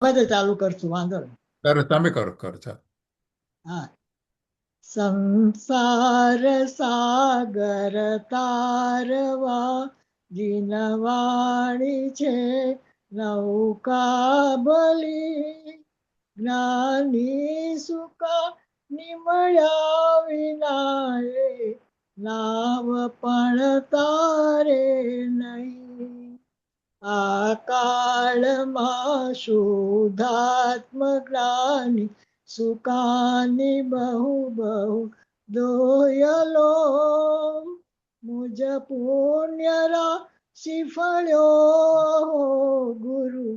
બધે ચાલુ કરશું, વાંધો નહીં. કરો, તમે કરો કરો, ચાલો. હા. સંસાર સાગર તારવા જીનવાણી છે નૌકા બલી, જ્ઞાની સુકા નિમળ્યા વિના એ નાવ પણ તારે નહીં. આ કાળમાં શુદ્ધાત્મ જ્ઞાની સુકાની બહુ બહુ દોયલો, મુજ પુણ્ય રાશિ ફળ્યો ગુરુ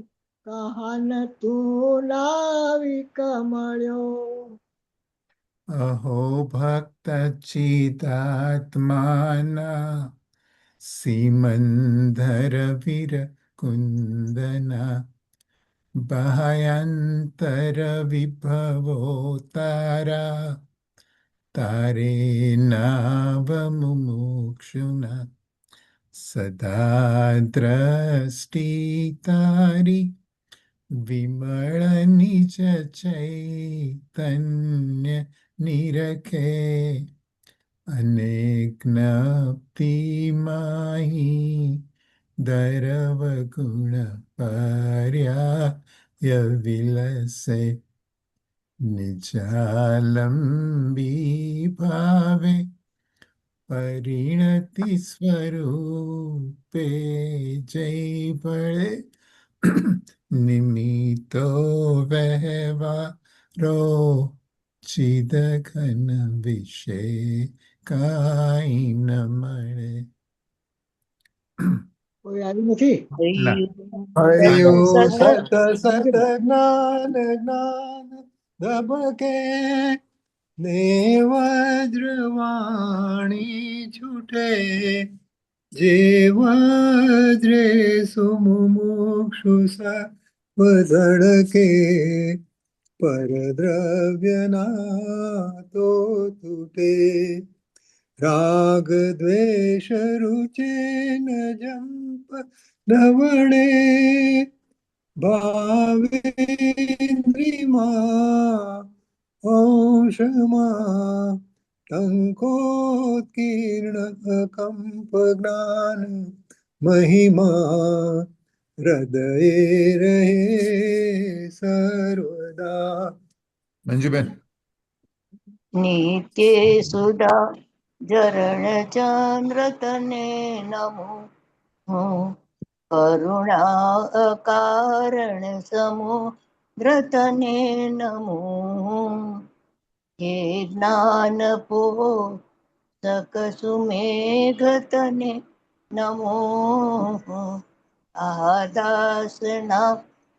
કહાન તું લાવી કમળ્યો. અહો ભક્ત ચિદાત્માના સિમંદર વીર કુંદના, ભયંતર વિભવો તારા, તારે નાવ મુમુક્ષુના, સદા દ્રષ્ટિ તારી વિમળ નિજ ચૈતન્ય નિરખે, અનેક જ્ઞપ્તિ માહી દરવ ગુણ પર્યા વિલસે, નિજાલંબી ભાવે પરિણતિ સ્વરૂપે જય ભળે, નિમિત્તો વહેવારો ચિદ ઘન વિશે કાંઈ ન મળે. કોઈ આવ્યું નથી? ના. હરિયું સત સત સત જ્ઞાન જ્ઞાન ધબકે, દેવદ્રવાણી છૂટે, જે વજ્રે સુમુક્ષુ સધડકે, પરદ્રવ્યના તો તૂટે, રાગ દ્વેષ રૂચે ન જંપ નવણે, ભાવેન્દ્રિમાં અંશમાં ટંકોત્કીર્ણ કંપ જ્ઞાન મહિમા, હૃદયે રહે સર્વદા. મંજુબેન. નિત્ય સુધા જરણ ચંદ્ર તને નમો, કરુણા અકારણ સમુદ્ર તને નમો, હે જ્ઞાન પોષક સુમેઘ તને નમો, આ દાસના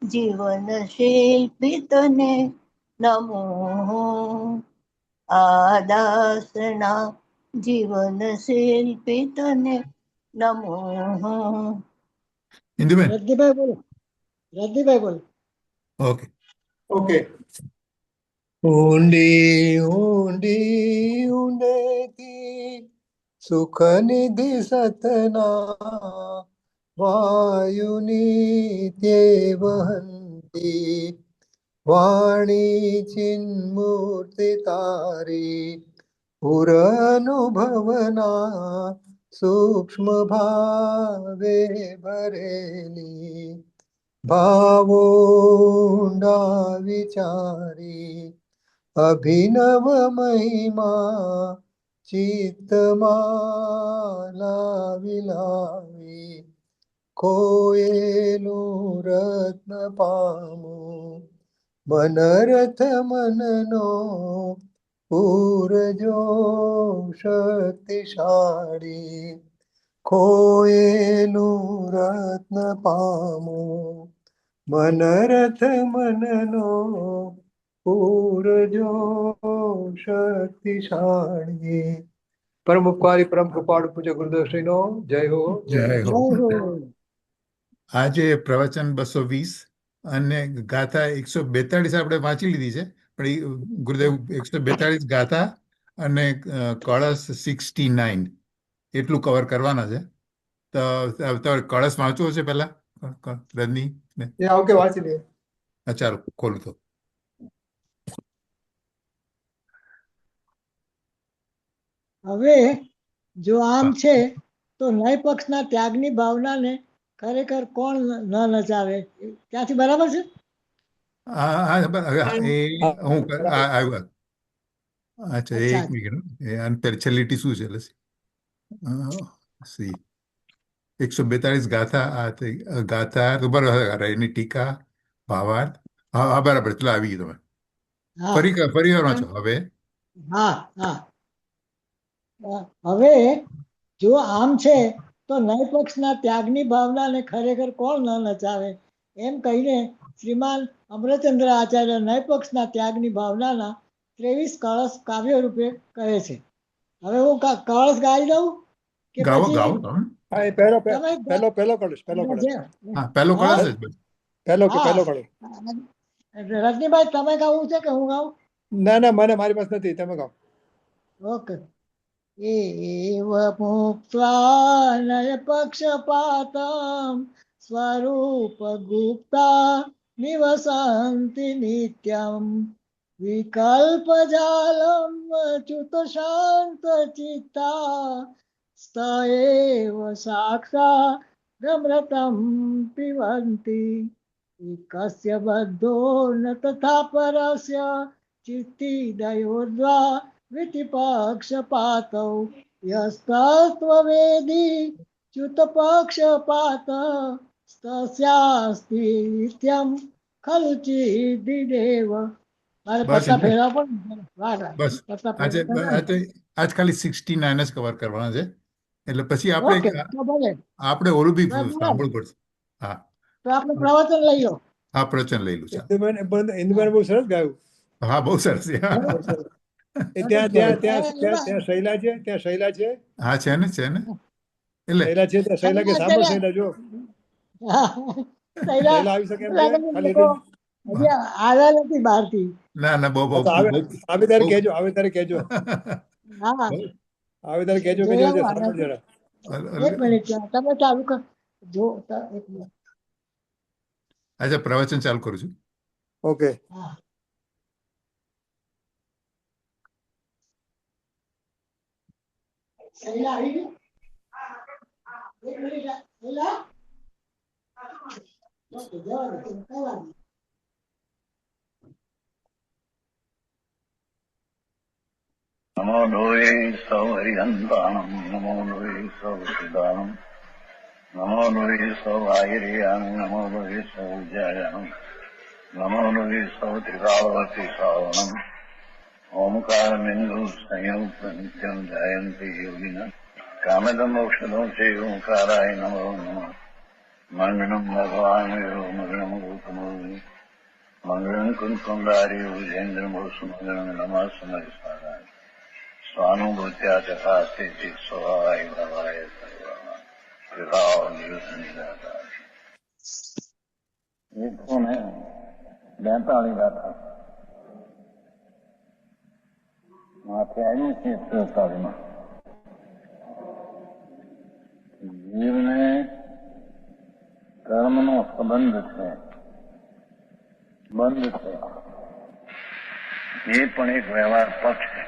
જીવન શિલ્પી તને નમો, આ દાસના જીવન શિલ્પી તને નમો. ઇન્દુબેન. રદ્દીભાઈ બોલો, રદ્દીભાઈ બોલો. ઓકે. ઓકે. ઊંડી ઊંડી ઊંડેથી સુખ નિધિ સતના, વાયુની તે વહંતી, વાણી ચિન્મૂર્તિ તારી, પુર અનુભવના સૂક્ષ્મ ભાવે ભરેલી, ભાવો ઊંડા વિચારી, અભિનવ મહિમા ચિત્તમાં લાવી લાવી, કોયેલું રત્ન પામું, મનરથ મનનો પૂરજો શક્તિશાળી, ખોયેલું રત્ન પામું, મનરથ મનનો પૂરજો શક્તિશાળી. પરમ ઉપકારી પરમ કૃપાળુ પૂજ્ય ગુરુદેવ શ્રીનો જય હો. જય જય હો. હો. આજે પ્રવચન 220 અને ગાથા 142 આપણે વાંચી લીધી છે, પણ એ ગુરુદેવ 142 ગાથા અને કળશ 69 એટલું કવર કરવાના છે. તો તમારે કળશ વાંચવો છે પેલા રજની ને? એ ઓકે, વાંચી લે. ચાલો ખોલું તો. હવે જો આમ છે તો ન્યાય પક્ષના ત્યાગની ભાવનાને ખરેખર કોણ ન નચાવે? ત્યાંથી બરાબર છે? એ હું આવ્યો. અચ્છા, અચ્છા, એક મિનિટ. અને પેલી છેલ્લી ટી શું છે? સી 142 ગાથા. ગાથા તો બરાબર. એની ટીકા, ભાવાર્થ. હા, બરાબર. ચલો, આવી ગયું તમે. હા ફરી વાર વાંચો હવે. હા હા. હવે જો આમ છે તો ન્યાય પક્ષના ત્યાગની ભાવનાને ખરેખર કોણ ન નચાવે? એમ કહીને શ્રીમાન અમરચંદ્ર આચાર્ય ન્યાય પક્ષના ત્યાગની ભાવનાના 23 કળશ કાવ્ય રૂપે કહે છે. હવે હું કળશ ગાઈ દઉં કે ગાવો પછી ગાવો તમે. હા, એ પહેલો તમે પહેલો કળશ, પહેલો કળશ, હા, પહેલો હા કળશ જ બસ. પહેલો હા કળશ. રજનીભાઈ, તમે ગાવું છે કે હું ગાઉં? ના ના, મારી પાસે નથી, તમે કહો. ઓકે. एव मुक्त्वा नय पक्षपातं स्वरूपगुप्ता निवसन्ति नित्यं विकल्पजालं च्युतशान्तचित्ता स्त एव साक्षादमृतं पिबन्ति कस्य बद्धो न तथा परस्य चित्तिदयोर्द्वा विधिपक्षपातौ यस्तत्त्ववेदी च्युतपक्षपात તસ્યાસ્તિ નિત્યમ ખલુ ચિદ્દિદેવ. મારે બસ પત્તા એટલે ફેરવા પણ બસ પત્તા આજે ફેરવા. આજ ખાલી 69 જ કવર કરવાના છે. એટલે પછી આપણે ઓકે, તો ભલે. આપણે ઓલું બી બરાબર. સાંભળવું પડશે. હા તો આપણે પ્રવચન લઈ લો. હા, પ્રવચન લઈ લું. ચાલો. ઇન્દુબેન બહુ સરસ ગાયું. હા, બહુ સરસ છે. બહુ સરસ. એ સરસ ત્યાં ગયું. ત્યાં ત્યાં ત્યાં શૈલા છે, ત્યાં શૈલા છે, હા, છે ને એટલે શૈલા છે, ત્યાં શૈલા કે સાંભળ શૈલા જો શૈલા આવી શકે એમ છે, ખાલી લોકો એટલે હજી આવ્યા નથી બહારથી. ના ના, બહુ બહુ હા, તો આવે બહુ આવે ત્યારે બહુ કહેજો, આવે ત્યારે કહેજો, હા, આવે ત્યારે કહેજો કે જોયા જો હું સાંભળ આનાથી. જરા. એક મિનિટ, તમે ચાલુ કર. જો એક મિનિટ. અચ્છા, પ્રવચન ચાલુ કરું છું. ઓકે. હા. શૈલા આવી ગઈ? એક મિનિટ, શૈલા. ઓકે, જવા દો. કઈ વાત નહીં. नमो लोये सौ हरिहन्ताणं नमो लोये सौ सिदानं नमो लोये सौ आयर्यानं नमो लोये सौ जयानं नमो लोये सौ त्रिकालवती सावनं ओमकारमिन्दु संयुक्त नित्यं जयन्ति योगिनः कामदमोक्षदं चैवोंकाराय नमो नमः मङ्गलं भगवान् यो मङ्गलं गौतमो मङ्गलं कुन्कुण्डारि विजेन्द्रमोसुमङ्गलं नमः समयसाराय स्वानुभूत्या चकास्ते स्वभावाय भवाय सर्वः विभाव निदाता 142 ગાથા માથે આવ્યું છે 43માં. જીવને કર્મનો સંબંધ છે, બંધ છે, એ પણ એક વ્યવહાર પક્ષ છે.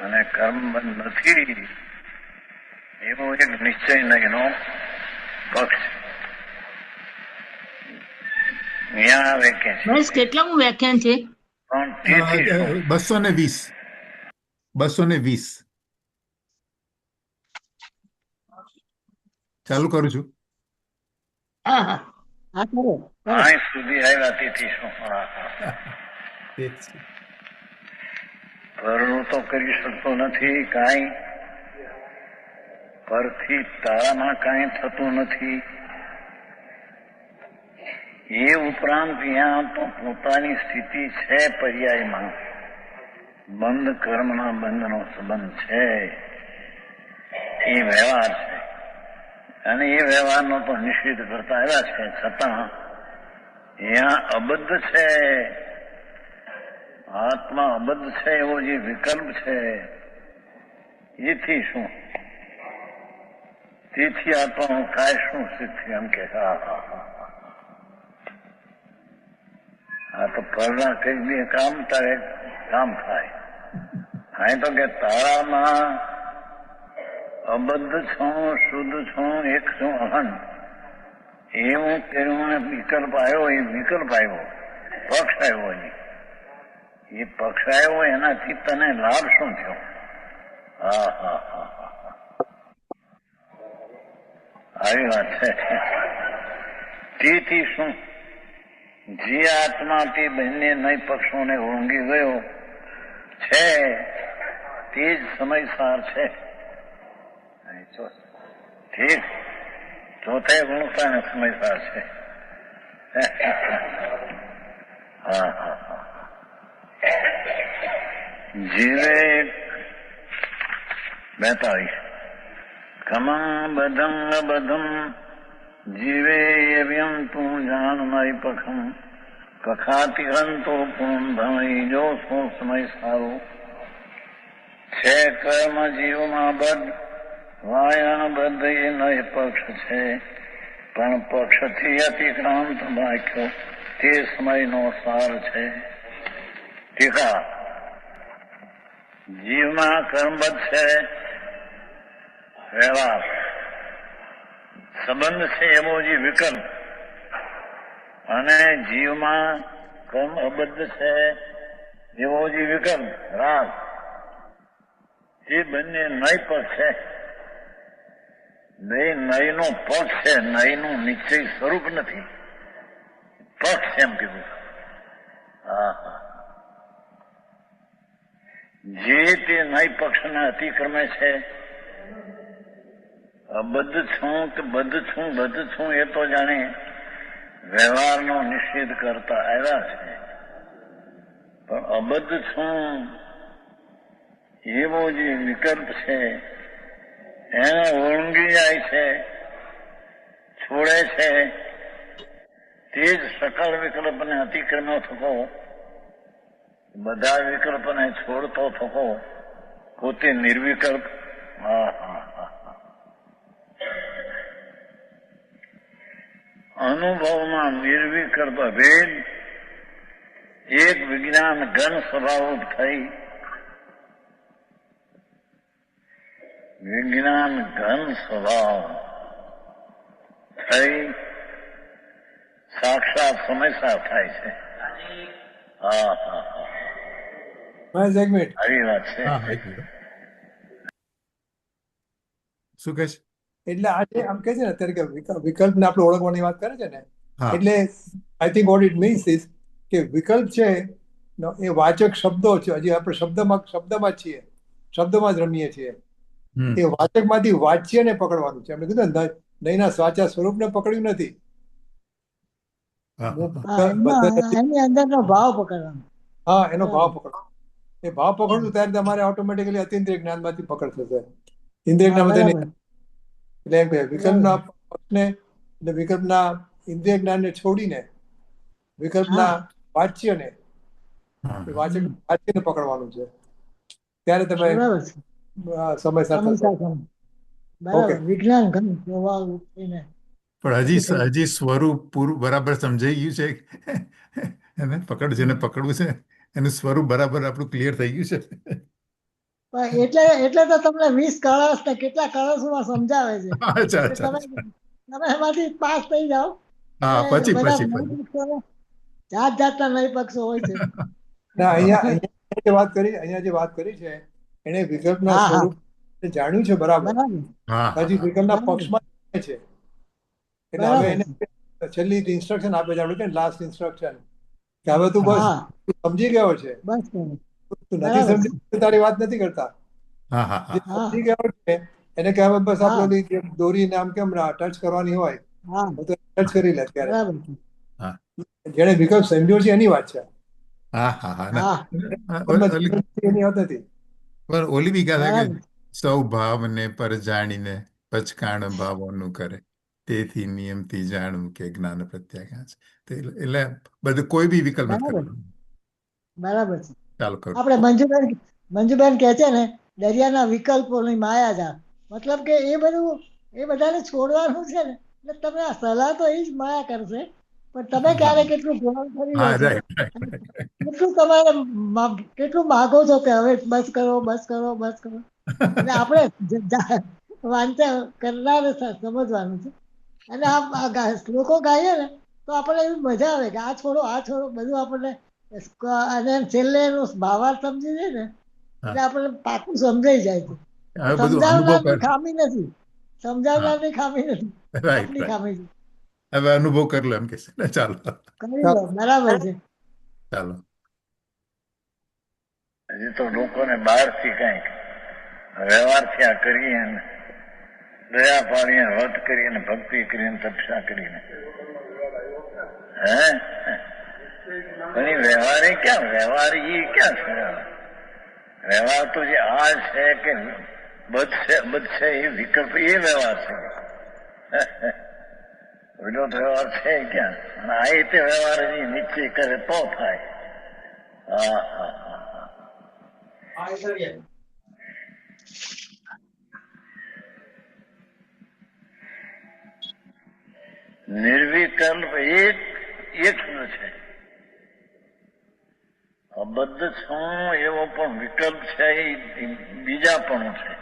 અને કર્મ બંધ નથી એવો એક નિશ્ચય નહીનો પક્ષ. અહીંયા વ્યાખ્યા છે. બસ કેટલામું વ્યાખ્યાન છે? પણ તેથી શું? 220. ચાલુ કરું છું. હા હા. હા, કરો. અહીં સુધી આવ્યા તેથી શું? પરનું તો કરી શકતો નથી કાંઈ, પરથી તારામાં કાંઈ થતું નથી. એ ઉપરાંત ત્યાં તો પોતાની સ્થિતિ છે પર્યાયમાં. બંધ કર્મના બંધનો સંબંધ છે, એ વ્યવહાર છે. અને એ વ્યવહારનો તો નિષેધ કરતા આવ્યા છે, છતાં અહીંયા અબદ્ધ છે, આત્મા અબદ્ધ છે એવો જે વિકલ્પ છે, એથી શું? તેથી આત્માનું કાંઈ શું સિદ્ધ? એમ કે આ તો પરના કઈ બી કામ તારે કામ થાય. અહીં તો કે તારામાં અબદ્ધ છું, શુદ્ધ છું, એક છું, અહંત. એવું કર્યું ને વિકલ્પ આવ્યો, એ વિકલ્પ આવ્યો, પક્ષ આવ્યો. એ પક્ષ આવ્યો એનાથી તને લાભ શું થયો? હા હા હા હા, આવી વાત છે. તેથી શું, જે આત્મા તે બંને નય પક્ષોને ઓળંગી ગયો છે તે જ સમયસાર છે. ઠીક, ચોથે ગુણતા ને સમયસાર છે. હા હા હા, જીવે 42 કમં બધં બધમ જીવે વ્યમ તું જાન નય પખમ કખાતી અંતો પૂર્ણ ભમઈ જો શું સમય સારો છે. કર્મ જીવમાં બદ્ધ વાયણ બદ્ધ એ નય પક્ષ છે, પણ પક્ષથી અતિક્રાંત બાક્યો તે સમયનો સાર છે. ટીકા, જીવમાં કર્મબદ્ધ છે, વ્યવહાર સંબંધ છે એવો જે વિકલ્પ, અને જીવમાં કર્મ અબદ્ધ છે એવો જે વિકલ્પ રાગ, એ બંને નય પક્ષ છે. નયનો પક્ષ છે, નયનું નિશ્ચય સ્વરૂપ નથી, પક્ષ એમ કીધું. હા હા, જે તે નય પક્ષને અતિક્રમે છે. અબદ્ધ છું કે બદ્ધ છું, બદ્ધ છું એ તો જાણે વ્યવહારનો નિષેધ કરતા આવ્યા છે, પણ અબદ્ધ છું એવો જે વિકલ્પ છે એને ઓળંગી જાય છે, છોડે છે. તે જ સકળ વિકલ્પને અતિક્રમ્યો થકો, બધા વિકલ્પને છોડતો થકો, પોતે નિર્વિકલ્પ. હા હા હા, અનુભવમાં નિર્વિકલ્પ ભેદ એક વિજ્ઞાન ઘન સ્વભાવ થઈ, વિજ્ઞાન ઘન સ્વભાવ થઈ સાક્ષાત સમયસર થાય છે. હા હા હા, મહેશ, એક મિનિટ. આવી વાત છે. હા હા, એક મિનિટ. શું કહે છે? એટલે આજે આમ કે છે ને અત્યારે કે વિકલ્પને આપણે ઓળખવાની વાત કરે છે ને, હા. એટલે I think what it means is કે વિકલ્પ છે એ વાચક શબ્દો છે. હજી આપણે શબ્દમાં જ છીએ, શબ્દમાં જ રમીએ છીએ. હમ. એ વાચકમાંથી વાચ્યને પકડવાનું છે. આપણે કીધું ને, નયના સાચા સ્વરૂપને પકડ્યું નથી. હા, હા, હા. હા, એની અંદરનો ભાવ પકડવાનો. હા, એનો ભાવ પકડવાનો. એ ભાવ પકડવું ત્યારે તમારે ઓટોમેટિકલી અતિન્દ્રિય જ્ઞાનમાંથી પકડ થશે. ઇન્દ્રિય હા, જ્ઞાન બરાબર. એટલે એમ કે વિકલ્પના પક્ષને એટલે વિકલ્પના ઇન્દ્રિય જ્ઞાનને છોડીને વિકલ્પના વાચ્યને હા, એ વાચ્યને પકડવાનું છે. ત્યારે તમે બરાબર છે. સમયસર થશો. સમસ્યા બરાબર, ઓકે. વિજ્ઞાન ઘન સ્વભાવ થઈને પણ હજી સ્વરૂપ પૂરું બરાબર સમજાઈ ગયું છે? એને જેને પકડવું છે એનું સ્વરૂપ બરાબર આપણું ક્લિયર થઈ ગયું છે? પણ એટલે તો તમને 20 કળશ ને કેટલા કળશોમાં સમજાવે છે અચ્છા કે અચ્છા, તમે એમાંથી પાસ થઈ જાઓ. હા, અને પછી બધા પછી નય પછી પક્ષો જાતના નય પક્ષો હોય છે. ના, અહીંયા જે વાત કરી છે એને વિકલ્પના હા હા, સ્વરૂપ જાણ્યું છે બરાબર. બરાબર હા હા હજી હા, વિકલ્પના બરાબર પક્ષમાં છે. એટલે હવે બરાબર એને છે. છેલ્લી ઇન્સ્ટ્રક્શન આપે છે આપણે કે લાસ્ટ ઇન્સ્ટ્રક્શન કે હવે તું બસ હા, સમજી ગયો છે. બસ તું નથી બરાબર છે. સમજી તારી વાત નથી કરતા. હા હા જે હા, હા સમજી ગયો છે એને કહેવાય બસ હા આપણે ઓલી દોરીને આમ કેમ ટચ કરવાની હોય હા, તો ટચ કરી લે ત્યારે. બરાબર છે. હા જેને વિકલ્પ સમજ્યો છે એની વાત છે. હા હા હા, ના, હા, ઓલી એની વાત નથી. પણ ઓલી બી ગાથા કે બરાબર. સૌ ભાવને પર જાણીને પચકાણ ભાવોનું કરે, તેથી નિયમથી જાણવું કે જ્ઞાન પ્રત્યાઘાત છે. એટલે બધું કોઈ બી વિકલ્પ નથી બરાબર કરવાનો. બરાબર છે. ચાલો કરું. આપણે મંજુબેન કહે છે ને, દરિયાના વિકલ્પોની માયાજાળ, મતલબ કે એ બધાને છોડવાનું છે ને. એટલે તમે આ સલાહ તો એ જ માયા કરશે, પણ તમે ક્યારેક કેટલું ધ્યાન કરી હા, લો છો, રાઈટ રાઈટ. કેટલું તમારે કેટલું માગો છો કે હવે બસ કરો બસ કરો બસ કરો. એટલે આપણે વાંચન કરનારે સમજવાનું છે. અને આ શ્લોકો ગાઈએ ને તો આપણને એવી મજા આવે કે આ છોડો બધું આપણને અને છેલ્લે એનો ભાવાર્થ સમજી જાય ને એટલે આપણને પાકું સમજાઈ જાય છે. હવે બધું અનુભવ સમજાવનારની કર. ખામી નથી, સમજાવનારની ખામી નથી, રાઈટ આપની રાઈટ. ખામી છે. હવે અનુભવ કરી લો એમ કે છે ને. ચાલો કરી લો, બરાબર છે. ચાલો. હજી તો લોકોને બહારથી કંઈક વ્યવહારથી આ કરીએ ને દયા પાડીને વ્રત કરીને ભક્તિ કરીને તપસ્યા કરીને વ્યવહાર એ ક્યાં છે? વ્યવહાર તો જે આ છે કે બધ છે એ વિકલ્પ એ વ્યવહાર છે. વિરોધ વ્યવહાર છે ક્યાં? અને આ રીતે વ્યવહાર હજી નિશ્ચય કરે તો થાય. હા હા હા. નિર્વિકલ્પ એક શબ્દ છે. અબદ્ધ છું એવો પણ વિકલ્પ છે, એ બીજા પણ છે.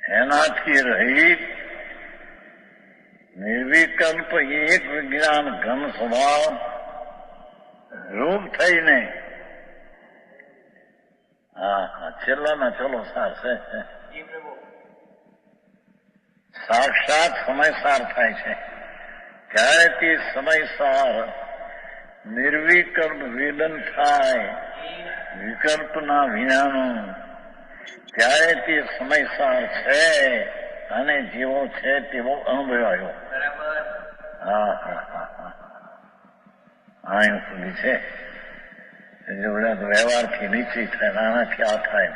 એનાથી રહિત નિર્વિકલ્પ એક વિજ્ઞાન ઘન સ્વભાવ રૂપ થઈને છેલ્લાના ચલો સાર છે. સાક્ષાત સમયસાર થાય છે. ત્યારે તે સમયસાર નિર્વિકલ્પ વેદન થાય વિકલ્પના વિનાનું, ત્યારે તે સમયસાર છે અને જેવો છે તેવો અનુભવાયો. હા હા હા હા. અહીં સુધી છે. વ્યવહારથી નિશ્ચય થાય, આનાથી આ થાય.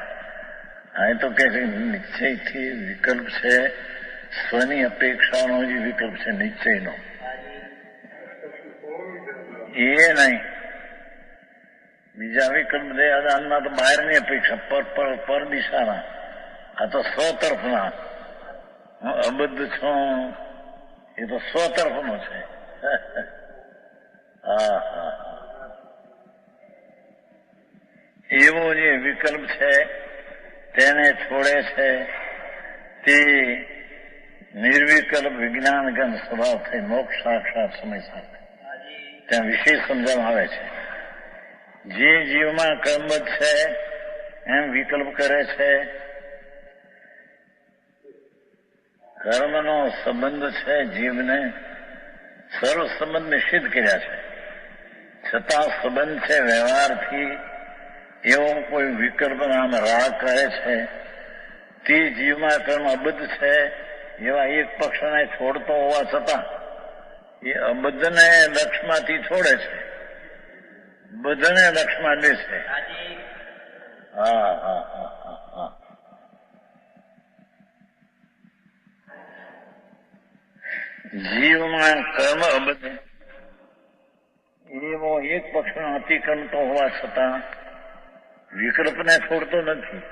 અહીં તો કે નિશ્ચયથી વિકલ્પ છે, સ્વની અપેક્ષાનો જે વિકલ્પ છે નિશ્ચયનો એ નહીં. બીજા વિકલ્પ દેહદાનના તો બહારની અપેક્ષા, પર દિશાના. આ તો સ્વતરફના. અબદ્ધ છું એ તો સ્વતરફનો છે. હા હા. એવો જે વિકલ્પ છે તેને છોડે છે તે નિર્વિકલ્પ વિજ્ઞાન ગન સ્વભાવ થઈ મોક્ષ સાક્ષાત સમય સાથે ત્યાં વિશેષ સમજણ આવે છે. જે જીવમાં કર્મબદ્ધ છે એમ વિકલ્પ કરે છે, કર્મનો સંબંધ છે જીવને, સર્વ સંબંધ નિષિદ્ધ કર્યા છે, છતાં સંબંધ છે વ્યવહારથી એવો કોઈ વિકલ્પ નામ રાગ કરે છે. તે જીવમાં કર્મ અબદ્ધ છે એવા એક પક્ષને છોડતો હોવા છતાં એ અબદ્ધને લક્ષમાંથી છોડે છે, બધાને લક્ષમાં લે છે. હા હા હા હા હા. જીવમાં કર્મ અબદ્ધ એવો એક પક્ષનો અતિક્રમતો હોવા છતાં વિકલ્પને છોડતો નથી.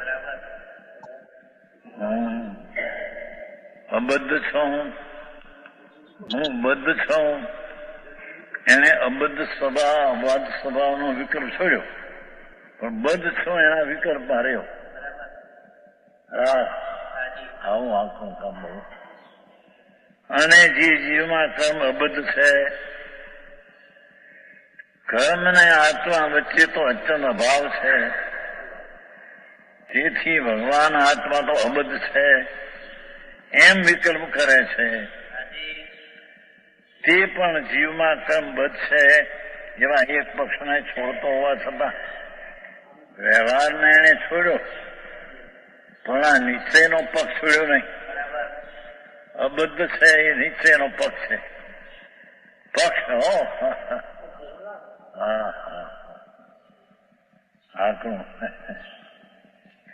અબદ્ધ છું, હું બદ્ધ છું. એને અબદ્ધ સ્વભાવનો વિકલ્પ છોડ્યો, પણ બદ્ધ છું એના વિકલ્પમાં રહ્યો. આવું આખું કામ બહુ. અને જે જીવમાં કર્મ અબદ્ધ છે, કર્મ ને આત્મા વચ્ચે તો અચલ અભાવ છે, તેથી ભગવાન આત્મા તો અબદ્ધ છે એમ વિકલ્પ કરે છે. તે પણ જીવમાં કર્મ બદ્ધ છે એવા એક પક્ષને છોડતો હોવા છતાં વ્યવહારને એને છોડ્યો, પણ આ નિશ્ચયનો પક્ષ છોડ્યો નહીં. અબદ્ધ છે એ નિશ્ચયનો પક્ષ છે. આખું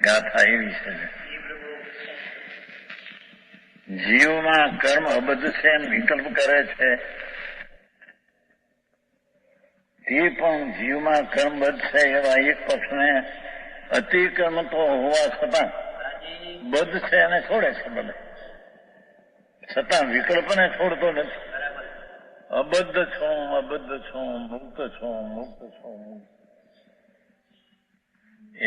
ગાથા એવી છે. જીવમાં કર્મ અબદ્ધ છે એમ વિકલ્પ કરે છે, તે પણ જીવમાં કર્મબદ્ધ છે એવા એક પક્ષને અતિક્રમ તો હોવા છતાં બદ્ધ છે એને છોડે છે. બધે છતાં વિકલ્પને છોડતો નથી. અબદ્ધ છું, અબદ્ધ છું, મુક્ત છું, મુક્ત છું, મુક્ત.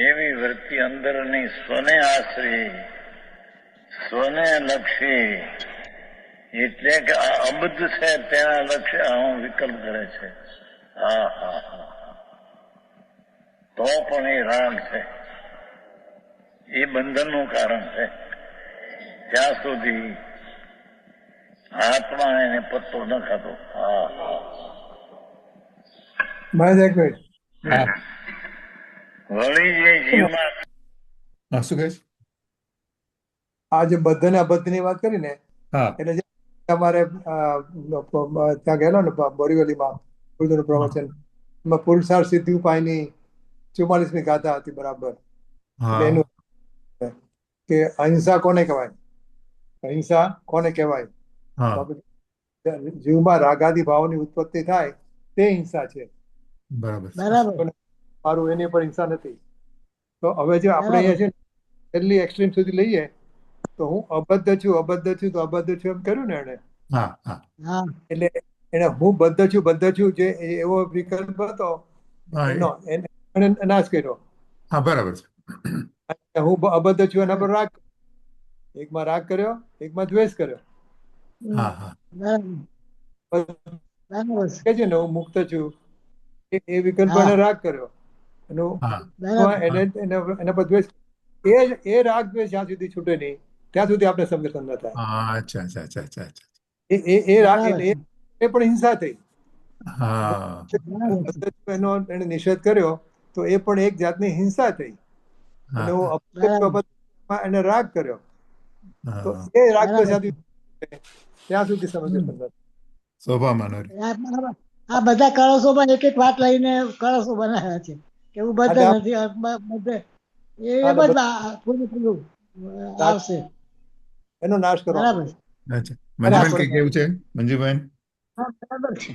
એવી વૃત્તિ અંદરની સ્વને આશરી, સ્વને લક્ષી, એટલે કે આ અબદ્ધ છે તેના લક્ષ્ય હું વિકલ્પ કરે છે. હા હા હા, તો પણ એ રાગ છે, એ બંધનનું કારણ છે. ત્યાં સુધી આત્મા એને પત્તો ન ખાતો. હા હા, મહેશ એક મિનિટ. હા વળી જે જીવમાં હા, શું કહે છે? આ જે બદ્ધ ને અબદ્ધ ની વાત કરી ને, હા એટલે જે અમારે ત્યાં ગયેલો ને બોરીવલીમાં ગુરુનું પ્રવચન, એમાં પુરુષાર્થ સિદ્ધિ ઉપાયની 44મી ગાથા હતી બરાબર. એટલે હા એનું કે અહિંસા કોને કહેવાય, અહિંસા કોને કહેવાય? હા, તો આપણે જીવમાં રાગાદી ભાવની ઉત્પત્તિ થાય તે હિંસા છે. બરાબર છે. બરાબર મારું એની પર હિંસા નથી. તો હવે જો આપણે બરાબર. અહીંયા છે ને છેલ્લી એક્સ્ટ્રીમ સુધી લઈએ તો હું અબદ્ધ છું, અબદ્ધ છું, તો અબદ્ધ છું એમ કર્યું ને એને, હા હા હા એટલે એને હું બદ્ધ છું જે એવો વિકલ્પ હતો હા એનો એને નાશ કર્યો. હા, બરાબર છે. અને હું અબદ્ધ છું એના પર રાગ, એકમાં રાગ કર્યો, એકમાં દ્વેષ કર્યો. હા હા બરાબર બરાબર કે છે ને હું મુક્ત છું એ વિકલ્પ હા એને રાગ કર્યો. એનું હા બરાબર એના પર દ્વેષ, એ રાગ દ્વેષ જ્યાં સુધી છૂટે નહીં ત્યાં સુધી આપણે સંગઠન ન થાય. હા, અચ્છા અચ્છા અચ્છા અચ્છા અચ્છા. એ રાગ બરાબર એટલે એ પણ હિંસા થઈ. હા બરાબર એનો એને નિષેધ કર્યો તો એ પણ એક જાતની હિંસા થઈ. હા અને હું બરાબર અપરાધમાં એને રાગ કર્યો તો હા, એ રાગ બરાબર જ્યાં સુધી ત્યાં સુધી સમગ્ર સંગઠન. શોભા માનોરી. આ બધા કળશોમાં એક એક વાત લઈને કળશો બનાવ્યા છે કે હું બધા આ નથી બધે એ આ બધા પૂરું આવશે. એનો નાશ કરવાનો બરાબર છે. અચ્છા, મંજુબેન કઈ કેવું છે? મંજુબેન, હા બરાબર છે.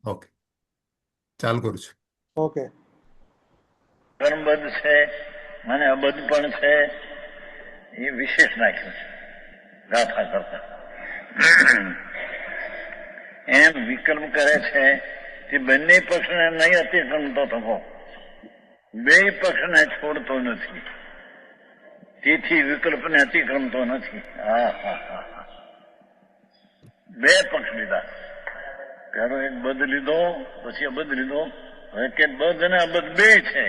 ઓકે, ચાલુ કરું છું. ઓકે. કર્મબદ્ધ છે અને અબદ્ધ પણ છે, એ વિશેષ નાખ્યું છે ગાથા કરતા. એમ વિકલ્પ કરે છે કે બંને પક્ષને નહીં અતિક્રમતો થકો, બે પક્ષને છોડતો નથી, તેથી વિકલ્પને અતિક્રમતો નથી. હા હા હા હા, બે પક્ષ લીધા. પેલો એક બદ્ધ લીધો, પછી અબદ્ધ લીધો. હવે કે બદ્ધ અને અબદ્ધ બે છે,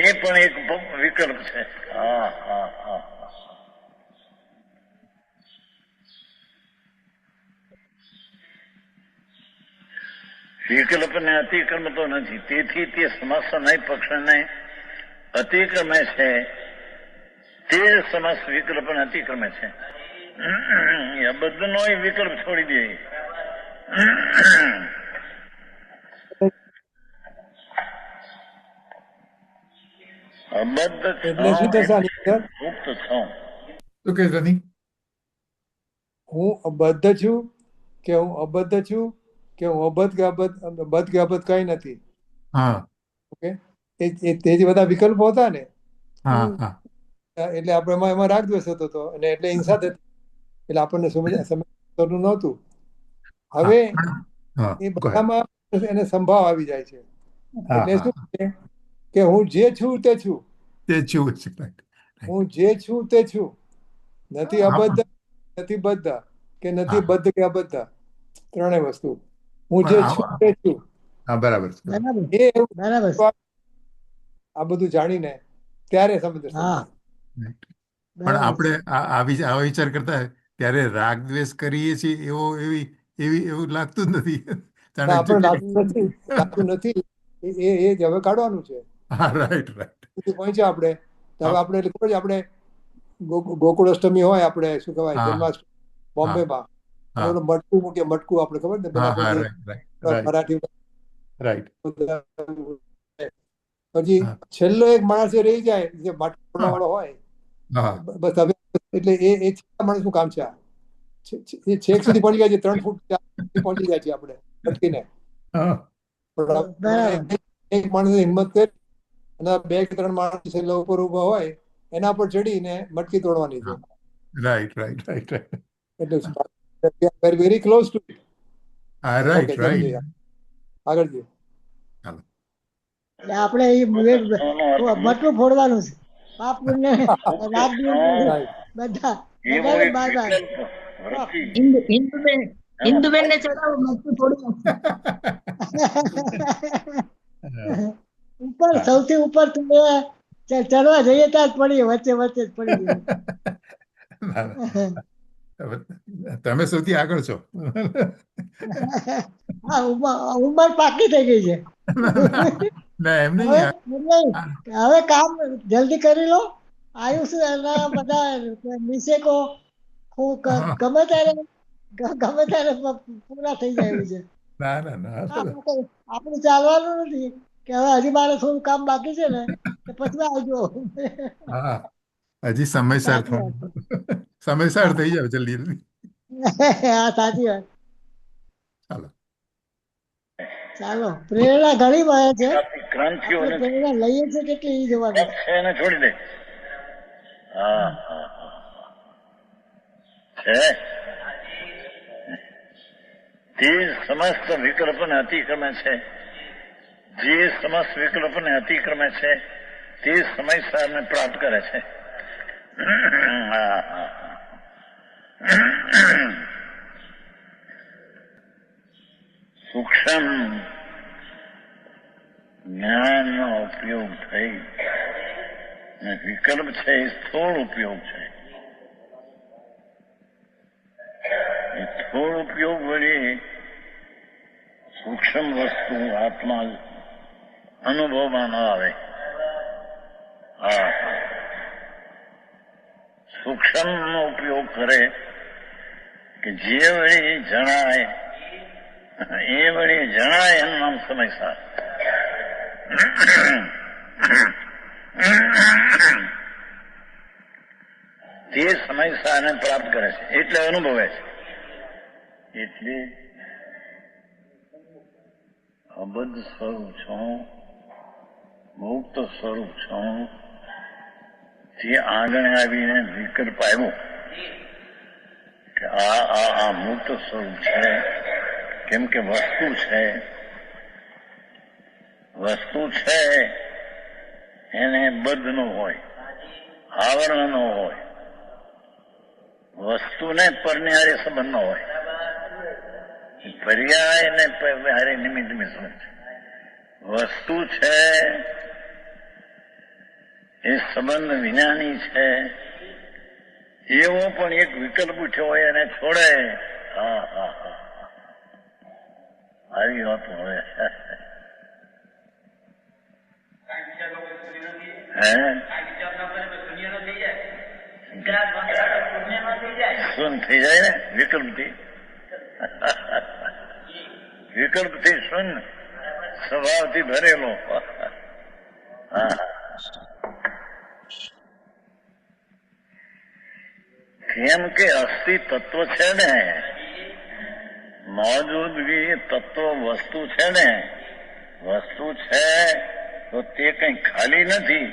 એ પણ એક વિકલ્પ છે. હા હા હા, વિકલ્પને અતિક્રમતો નથી, તેથી તે સમસ્ત નહીં પક્ષને અતિક્રમે છે, તે સમસ્ત વિકલ્પને અતિક્રમે છે. એ બધનો વિકલ્પ છોડી દે. અબદ્ધ એટલે શું થશે આની અંદર? મુક્ત છું. શું કહે છે રનિ? હું બદ્ધ છું કે હું અબદ્ધ છું કે હું અબદ્ધ કે અબદ્ધ કઈ નથી. હા ઓકે, તે જે બધા વિકલ્પો હતા ને, હા હા એટલે આપણે એમાં રાગ દ્વેષ થતો હતો અને એટલે હિંસા થતી, એટલે આપણને સમજવું નહોતું. હવે હા, એ go ahead. બધામાં એને સંભાવ આવી જાય છે. હા એટલે હા, શું છે કે હું જે છું તે છું, તે જેવું છે, right. હું જે છું તે છું, નથી અબદ્ધ, નથી બદ્ધ, કે નથી હા, બદ્ધ કે અબદ્ધ, ત્રણેય વસ્તુ હું પણ જે છું તે છું. હા, બરાબર છે, બરાબર. બરાબર એ બરાબર આ બધું જાણીને ત્યારે સમજ હા Right. પણ બરાબર આપણે આવા વિચાર કરતા ત્યારે રાગ દ્વેષ કરીએ છીએ એવું લાગતું જ નથી. જાણે આપણે ચૂંટણી. લાગતું નથી. એ જ હવે કાઢવાનું છે. હા, રાઈટ રાઈટ. સુધી પહોંચ્યા આપણે તો હવે આપણે એટલે ખબર છે આપણે ગોકુળ અષ્ટમી હોય, આપણે શું કહેવાય હા જન્માષ્ટમી બોમ્બેમાં, અને હા ઓલું મટકું મૂકે, મટકું આપણે ખબર ને હા પેલા હા, બધી રાઈટ રાઈટ મરાઠી રાઈટ. પછી હા છેલ્લો એક માણસ જે રહી જાય જે માટકો હા વાળો હોય, હા બસ હવે એટલે એ છેલ્લા માણસનું કામ છે. એ છેક સુધી પહોંચી ગયા છે, 3 ફૂટ 4 સુધી પહોંચી ગયા છે આપણે અટકીને. હા બરાબર એક માણસે હિંમત કરી અને 2 કે 3 માણસ છેલ્લા ઉપર ઉભા હોય એના પર ચડીને મટકી તોડવાની છે. Right right right right. એટલે વેરી ક્લોઝ ટુ ઇટ. હા, ઓકે, રાઈટ ચાલો જઈએ રાઈટ. આગળ જઈએ. ચાલો. એટલે આપણે એ બટવું ફોડવાનું છે. પાપ પુણ્ય રાગ દ્વેષ રાઈટ. બધા એવો બધાને એક બાર બાર. વિકલ્પ વૃત્તિ હિન્દુબેન ને ચડાવો મસ્તી થોડી ઉપર હા. સૌથી ઉપર ચડવા જઈએ ત્યાં જ પડીએ, વચ્ચે વચ્ચે જ પડી જઈએ. ના, ના. તમે સૌથી આગળ છો. હા, ઉંમર પાકી થઈ ગઈ છે. ના, એમ હવે નહીં. નહીં, હવે કામ જલ્દી કરી લો. આયુષના બધા નિષેકો હા. ગમે ત્યારે પૂરા થઈ જાય એવું છે. ના ના ના. આપણે ચાલવાનું નથી કે હવે હજી મારે થોડું કામ બાકી છે ને કે પછી આવજો. હા, હજી સમયસર સાચી થોડું વાત સમયસર થઈ જાવ જલ્દી જલ્દી. હા, સાચી વાત. ચાલો. ચાલો, પ્રેરણા ઘણી મળે છે. ક્રાંતિઓ આપણે નથી. પ્રેરણા લઈએ છીએ કેટલી એ જોવાનું. પક્ષ છે એને છોડી દે. હા હા હા. છે તે સમસ્ત વિકલ્પને અતિક્રમે છે. જે સમસ્ત વિકલ્પને અતિક્રમે છે તે સમયસરને પ્રાપ્ત કરે છે. સૂક્ષ્મ જ્ઞાનનો ઉપયોગ થઈ અને વિકલ્પ છે એ સ્થૂળ ઉપયોગ છે. એ સ્થૂળ ઉપયોગ વડે સૂક્ષ્મ વસ્તુ આત્મા અનુભવમાં ન આવે. હા, સૂક્ષ્મ નો ઉપયોગ કરે કે જે વડે જણાય એ વડે જણાય એનું નામ સમયસર. તે સમયસરને પ્રાપ્ત કરે છે એટલે અનુભવે છે. એટલે અબદ્ધ સ્વરૂપ છું, મુક્ત સ્વરૂપ છું. તે આગળ આવીને વિકલ્પ આવ્યો કે આ મુક્ત સ્વરૂપ છે. કેમ કે વસ્તુ છે એને બદ્ધ નો હોય, આવરણ નો હોય. વસ્તુને પરનિહારે સંબંધ નો હોય, પર્યાય ને હારે નિમિત્ત સંબંધ છે. વસ્તુ છે એ સંબંધ વિનાની છે એવો પણ એક વિકલ્પ ઉઠ્યો હોય અને છોડે. હા હા હા, આવી વાત હોય. શું થઈ જાય ને વિકલ્પથી? વિકલ્પથી શું સ્વભાવથી ભરેલો. કેમ કે અસ્થિ તત્વ છે ને, મોજૂદગી તત્વ વસ્તુ છે ને, વસ્તુ છે તો તે કઈ ખાલી નથી.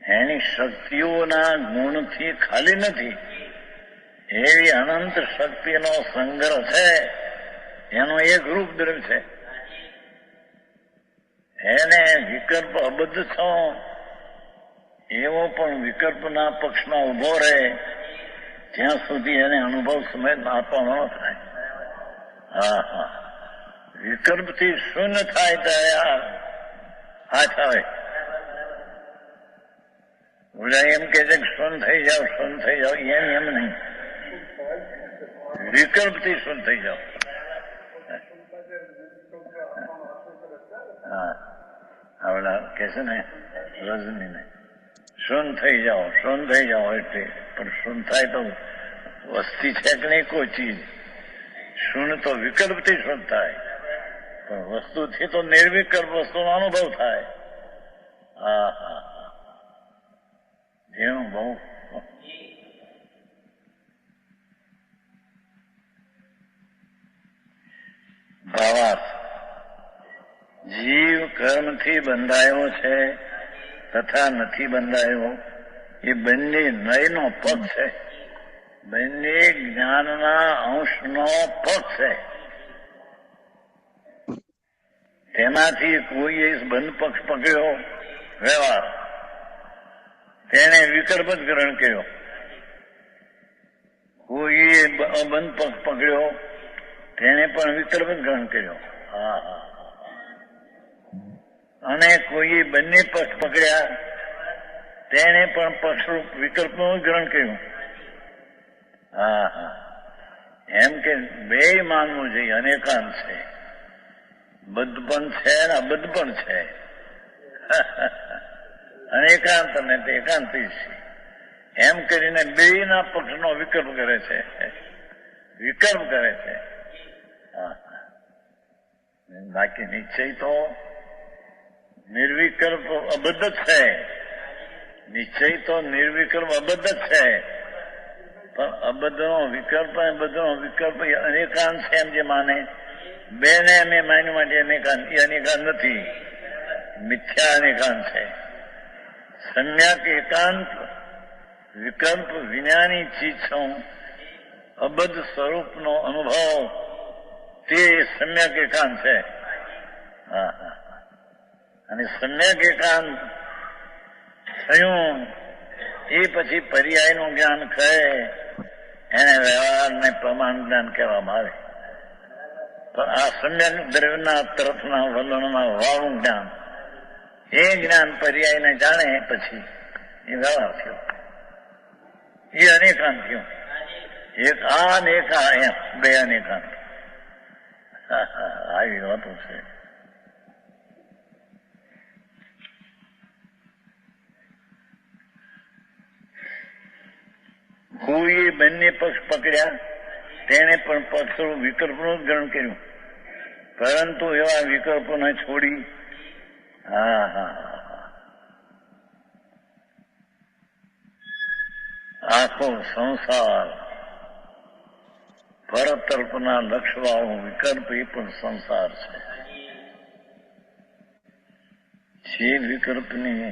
એની શક્તિઓના ગુણથી ખાલી નથી. એવી અનંત શક્તિનો સંગ્રહ છે. એનું એક રૂપ દ્રવ્ય છે. એને વિકલ્પ અબદ્ધ છો એવો પણ વિકલ્પના પક્ષમાં ઉભો રહે ત્યાં સુધી એને અનુભવ સમય આપવાનો ન થાય. હા હા, વિકલ્પથી શૂન્ય થાય ત્યારે હાથ આવે. બધા એમ કે છે કે શૂન્ય થઈ જાવ એમ નહીં, વિકલ્પથી શૂન્ય થઈ જાવ. હા, આવડા કે છે ને રજનીને શૂન્ય થઈ જાઓ એટલે પણ શૂન્ય થાય તો વસ્તી છે કે નહીં કોઈ ચીજ. શૂન્ય તો વિકલ્પથી શૂન્ય થાય પણ વસ્તુથી તો નિર્વિકલ્પ વસ્તુનો અનુભવ થાય. હા હા, જેનું બહુ ભાવાર્થ. જીવ કર્મથી બંધાયો છે તથા નથી બંધાયો એ બંને નયનો પગ છે. બંને જ્ઞાનના અંશનો પક્ષ છે. તેમાંથી કોઈએ બંધ પક્ષ પકડ્યો વ્યવહાર, તેને વિકલ્પ જ ગ્રહણ કર્યો. કોઈએ બંધ પક્ષ પકડ્યો, તેને પણ વિકલ્પ જ ગ્રહણ કર્યો. અને કોઈએ બંને પક્ષ પકડ્યા, તેને પણ પક્ષરૂપ વિકલ્પનું ગ્રહણ કર્યું. એમ કે બે માનવું જોઈએ, અનેકાંત છે, બદ્ધ પણ છે ને અબદ્ધ પણ છે. અનેકાંત અને તે એકાંતી છે. એમ કરીને બે ના પક્ષનો વિકલ્પ કરે છે, વિકલ્પ કરે છે. બાકી નિશ્ચય તો નિર્વિકલ્પ અબદ્ધ જ છે. નિશ્ચય તો નિર્વિકલ્પ અબદ્ધ જ છે. પણ અબદ્ધનો વિકલ્પ અને બદ્ધનો વિકલ્પ અનેકાંત છે એમ જે માને, બેને અમે માન્યું માટે અનેકાંત, એ અનેકાંત નથી, મિથ્યા અનેકાંત છે. સમ્યક એકાંત વિકલ્પ વિનાની ચીજ છું, અબદ્ધ સ્વરૂપનો અનુભવ, તે સમ્યક એકાંત છે. અને સમ્યક એકાંત થયું એ પછી પર્યાયનું જ્ઞાન કહે, એને વ્યવહારને પ્રમાણ જ્ઞાન કહેવામાં આવે. પણ આ સમ્યક દ્રવ્યના તરફના વલણના વાળું જ્ઞાન, એ જ્ઞાન પર્યાયને જાણે પછી એ વ્યવહાર થયો, એ અનેકાંત થયું. એક આ ને એક આ, એમ બે અનેકાંત. આવી વાતો છે. કોઈએ બંને પક્ષ પકડ્યા, તેને પણ પક્ષરૂપ વિકલ્પનું જ ગ્રહણ કર્યું, પરંતુ એવા વિકલ્પોને છોડી આખો સંસાર પરતર્પના લક્ષવાળો વિકલ્પ એ પણ સંસાર છે. જે વિકલ્પની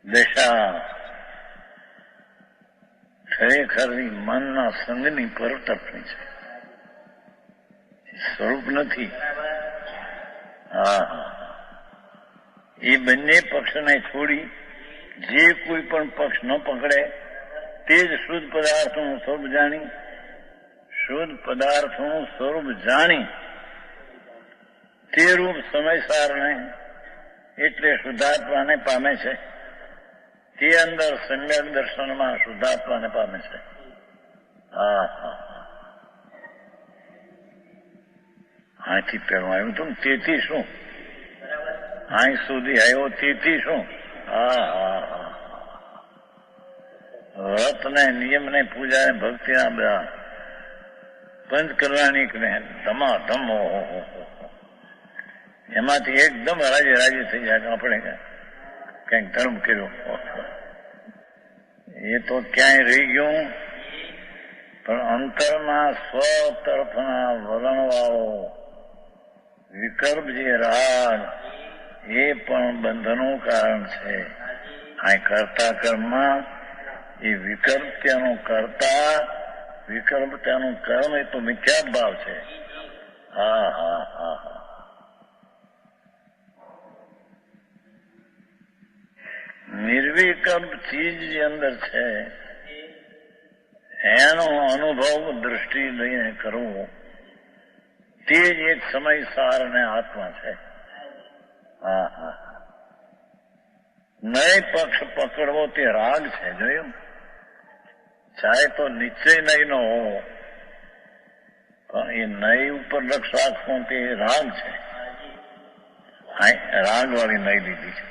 દશા ખરેખરની મનના સંગની પરતર્પણી છે, સ્વરૂપ નથી. એ બંને પક્ષને છોડી જે કોઈ પણ પક્ષ ન પકડે તે જ શુદ્ધ પદાર્થનું સ્વરૂપ જાણી, શુદ્ધ પદાર્થનું સ્વરૂપ જાણી તે રૂપ સમયસારને એટલે શુદ્ધાત્માને પામે છે. તે અંદર સમ્યક દર્શનમાં શુદ્ધાત્માને પામે છે. અહીંથી પેલું આવ્યું હતું ને, તેથી શું અહીં સુધી આવ્યો, તેથી શું? વ્રત ને નિયમ ને પૂજા ને ભક્તિ ના બધા પંચ કરવાની ધમાધમ, એમાંથી એકદમ રાજી રાજી થઈ જાય આપણે કઈક ધર્મ કર્યો. એ તો ક્યાંય રહી ગયું. પણ અંતરમાં સ્વ તરફના વલણવાળો વિકલ્પ જે રાગ, એ પણ બંધનનું કારણ છે. આ કરતા કર્મમાં એ વિકલ્પ ત્યાંનું કરતા, વિકલ્પ ત્યાંનું કર્મ, એ તો મિથ્યા ભાવ છે. નિર્વિકલ્પ ચીજ જે અંદર છે એનો અનુભવ દ્રષ્ટિ લઈને કરવો, તે જ એક સમયસાર અને આત્મા છે. નય પક્ષ પકડવો તે રાગ છે. જોયું? ચાહે તો નિશ્ચય નય નો હોવો, પણ એ નય ઉપર લક્ષ રાખવું તે રાગ છે. રાગ વાળી નય લીધી છે.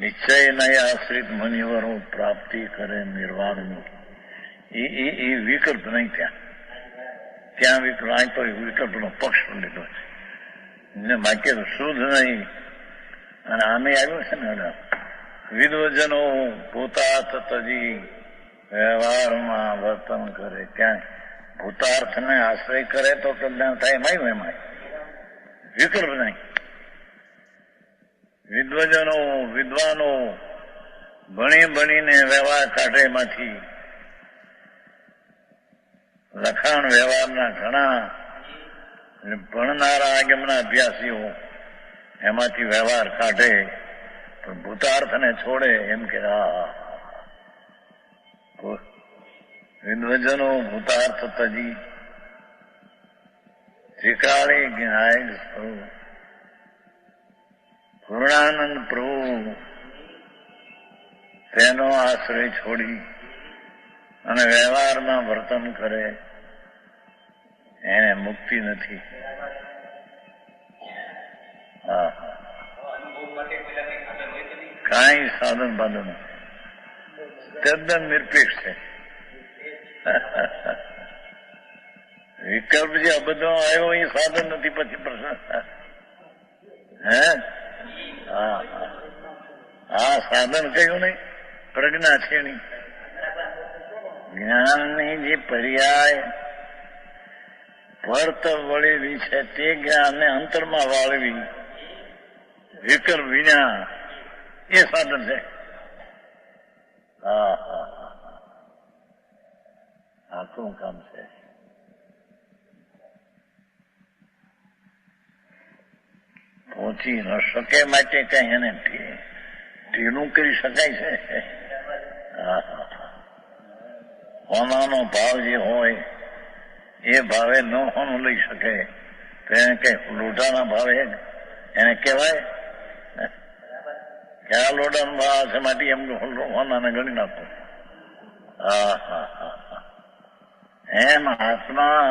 નિશ્ચય નય આશ્રિત મુનિવરો પ્રાપ્તિ કરે નિર્વાણની, એ વિકલ્પ નહીં. ત્યાં વિકલ્પ, આ તો વિકલ્પનો પક્ષ લીધો છે ને, બાકી તો શુદ્ધ નહીં. અને આમે આવ્યું છે ને, વિદ્વજનો ભૂતાર્થ તજી વ્યવહારમાં વર્તન કરે, ત્યાં ભૂતાર્થને આશ્રય કરે તો કલ્યાણ થાય. એમાં વિકલ્પ નહીં. વિદ્વજનો વિદ્વાનો ભણીને વ્યવહાર કાઢે એમાંથી લખાણ વ્યવહારના ઘણા ભણનારા આગમના અભ્યાસીઓ એમાંથી વ્યવહાર કાઢે પણ ભૂતાર્થને છોડે એમ કે વિદ્વજનો ભૂતાર્થ તજી ત્રિકાળે જ્ઞાય સ્વરૂપ પૂર્ણાનંદ પ્રભુ તેનો આશ્રય છોડી અને વ્યવહારમાં વર્તન કરે એને મુક્તિ નથી. કાંઈ સાધન બાધન તદ્દન નિરપેક્ષ છે. વિકલ્પ જે અબધો આવ્યો એ સાધન નથી. પછી પ્રશ્ન હે હા સાધન કયું નહીં, પ્રજ્ઞા છે નહીં. જ્ઞાનની જે પર્યાય વર્ત વળેલી છે તે જ્ઞાનને અંતરમાં વાળવી વિકલ્પ વિના એ સાધન છે. આખું કામ છે. પહોંચી ન શકે માટે કઈ એને ઢીલું કરી શકાય છે. હોનાનો ભાવ જે હોય એ ભાવે ન હોનું લઈ શકે તો એને કઈ લોઢાના ભાવે એને કહેવાય કે આ લોઢાનો ભાવ છે માટે એમ હોનાને ગણી નાખો. એમ આત્મા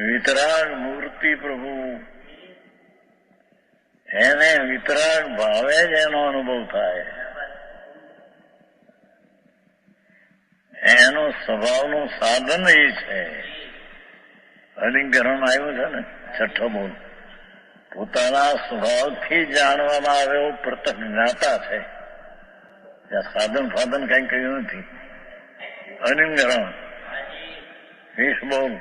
વિતરાગ મૂર્તિ પ્રભુ એને વિતરાગ ભાવે જ એનો અનુભવ થાય. એનો સ્વભાવનું સાધન એ છે. અલિંગરણ આવ્યું છે ને છઠ્ઠો બોલ. પોતાના સ્વભાવથી જાણવામાં આવ્યો પ્રત્યક્ષ જ્ઞાતા છે. ત્યાં સાધન ફાધન કઈ કહ્યું નથી. અલિંગરણ 20 બોલ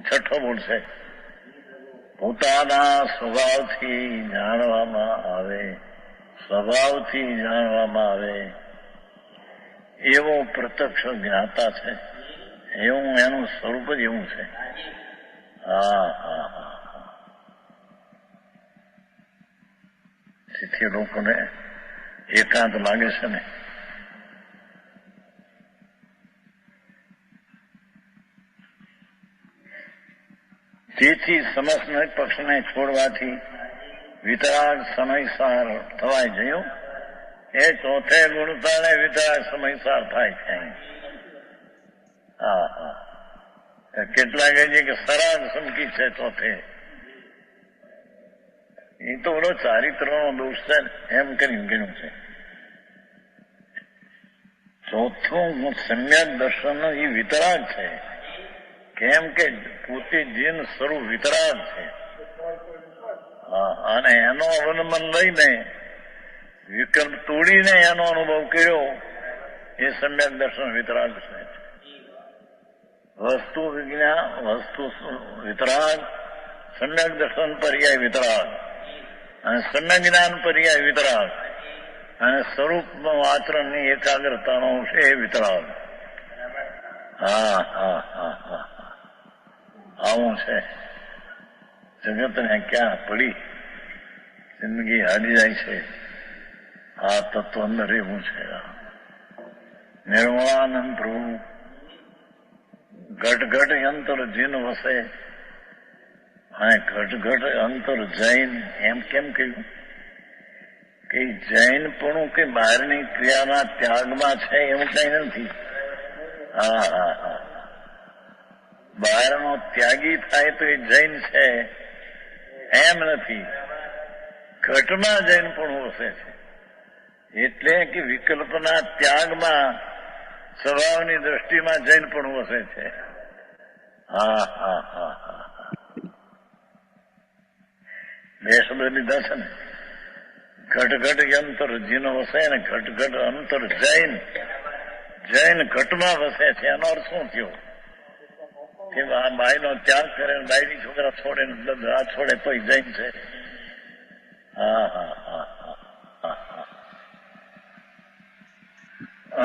છઠ્ઠો બોલ છે. પોતાના સ્વભાવથી જાણવામાં આવે, સ્વભાવથી જાણવામાં આવે એવો પ્રત્યક્ષ જ્ઞાતા છે. એવું એનું સ્વરૂપ જ એવું છે. તેથી લોકોને એકાંત લાગે છે ને. તેથી સમસ્ત પક્ષને છોડવાથી વિતરાગ સમયસાર થવાય જયું. એ ચોથે ગુણતાને વિતરાગ સમયસાર થાય છે. કેટલાક છે કે સરાગ સમકી છે ચોથે. એ તો બધો ચારિત્રનો દોષ છે એમ કરીને ગણ્યું છે. ચોથું સમ્યક દર્શન એ વિતરાગ છે. કેમ કે પોતે જીન સ્વરૂપ વિતરાગ છે. અને એનો અવલંબન લઈને વિકલ્પ તોડીને એનો અનુભવ કર્યો એ સમ્યક દર્શન વિતરાગ છે. વસ્તુ વિજ્ઞાન વસ્તુ વિતરાગ, સમ્યક દર્શન પર્યાય વિતરાગ અને સમ્યક જ્ઞાન પર્યાય વિતરાગ અને સ્વરૂપ આચરણની એકાગ્રતાનો છે એ વિતરાગ. આવું છે. જગતને ક્યાં પડી જિંદગી હારી જાય છે. આ તત્વ અંદર એવું છે. નિર્મળાનંદ પ્રભુ ઘટ ઘટ અંતર જીન વસે અને ઘટ ઘટ અંતર જૈન એમ કેમ કહ્યું કે જૈનપણું કે બહારની ક્રિયાના ત્યાગમાં છે એવું કઈ નથી. બહારનો ત્યાગી થાય તો એ જૈન છે એમ નથી. ઘટમાં જૈનપણું વસે છે. એટલે કે વિકલ્પના ત્યાગમાં સ્વભાવની દ્રષ્ટિમાં જૈનપણું વસે છે. બે શબ્દ લીધા છે ને. ઘટઘટ અંતર જીનો વસે ને ઘટઘટ અંતર જૈન. જૈન ઘટમાં વસે છે. એનો અર્થ શું થયો કે આ બાઈનો ત્યાગ કરે ને બાઈની છોકરા છોડે ને આ છોડે તોય જૈન છે.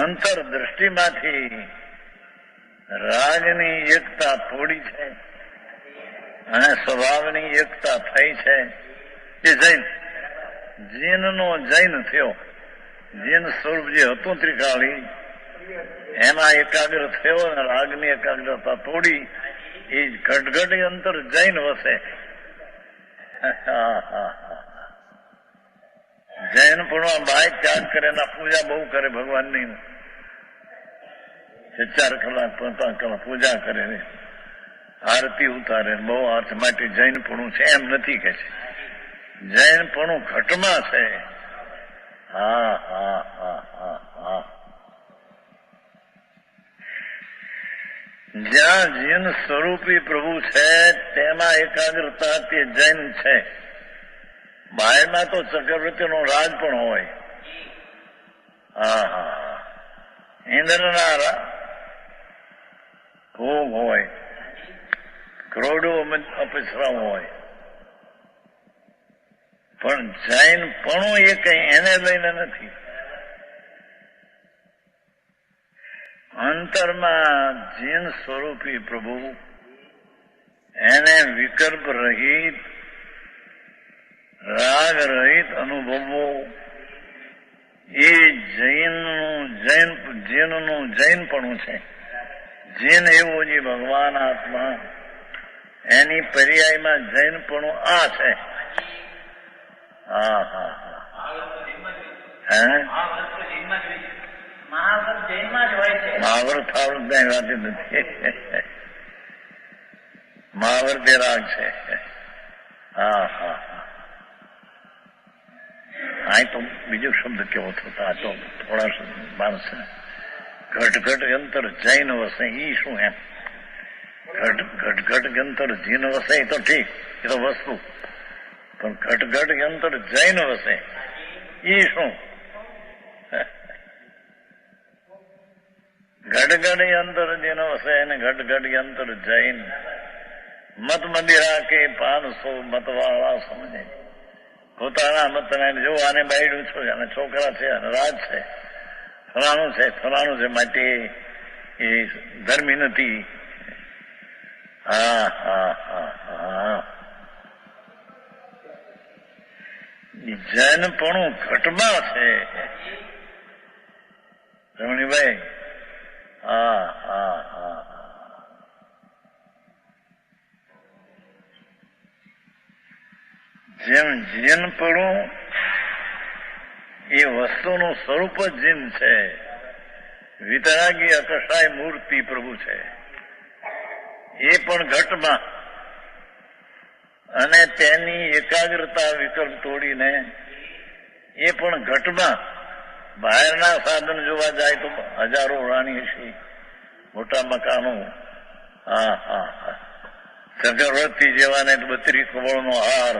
અંતર દ્રષ્ટિમાંથી રાગની એકતા તોડી છે અને સ્વભાવની એકતા થઈ છે. એ જૈન જીનનો જૈન થયો. જીન સ્વરૂપ જે હતું ત્રિકાળી એમાં એકાગ્ર થયો અને રાગની એકાગ્રતા તોડી એ ઘટઘટી અંતર જૈન વસે. જૈન પણ બાય ત્યાગ કરે ના પૂજા બહુ કરે ભગવાનની. 4 કલાક 5 કલાક પૂજા કરે, આરતી ઉતારે, બહુ અર્થ માટે જૈનપણું છે એમ નથી કે છે. જૈનપણું ઘટમાં છે. હા હા હા હા હા. જ્યાં જીન સ્વરૂપી પ્રભુ છે તેમાં એકાગ્રતા તે જૈન છે. બહારમાં તો ચક્રવર્તીનો રાજ પણ હોય. હા હા. ઇન્દ્રના ભોગ હોય, કરોડો અપસરાઓ હોય, પણ જૈનપણું એ કઈ એને લઈને નથી. અંતરમાં જીન સ્વરૂપી પ્રભુ એને વિકલ્પ રહિત, રાગ રહિત અનુભવવો એ જીનનું જૈનપણું છે. જીન એવું જે ભગવાન આત્મા એની પર્યાયમાં જૈનપણું આ છે. હા હા હા. મહાવૃત આવૃત કઈ વાત નથી. મહાવૃત એ રાગ છે. હા હા હા. આ તો બીજો શબ્દ કેવો થતો, આ તો થોડા માણસ ઘટઘટ અંતર જૈન વસે ઈ શું એમ? ઘટઘટ અંતર જીન વસે એ તો ઠીક, એ તો વસ્તુ, પણ ઘટઘટ અંતર જૈન વસે ઈ શું? ઘટઘટ અંતર જીન વસે ને ઘટઘટ અંતર જૈન. મત મંદિરા કે 500 મતવાળા સમજે પોતાના મતને જો આને બાયડું છું, અને છોકરા છે અને રાજ છે, ફલાણું છે ફલાણું છે, માટે એ ધર્મી નથી. હા હા હા હા. જૈનપણું ઘટમાં છે રમણીભાઈ. હા હા હા. જેમ જીનપણું એ વસ્તુનું સ્વરૂપ જ જીન છે. વિતરાગી અકશાય મૂર્તિ પ્રભુ છે એ પણ ઘટમાં, અને તેની એકાગ્રતા વિકલ્પ તોડીને એ પણ ઘટમાં. બહારના સાધન જોવા જાય તો હજારો રાણી છે, મોટા મકાનો. હા હા હા. ચક્રવર્તી જેવાને 32 કરોડનો હાર,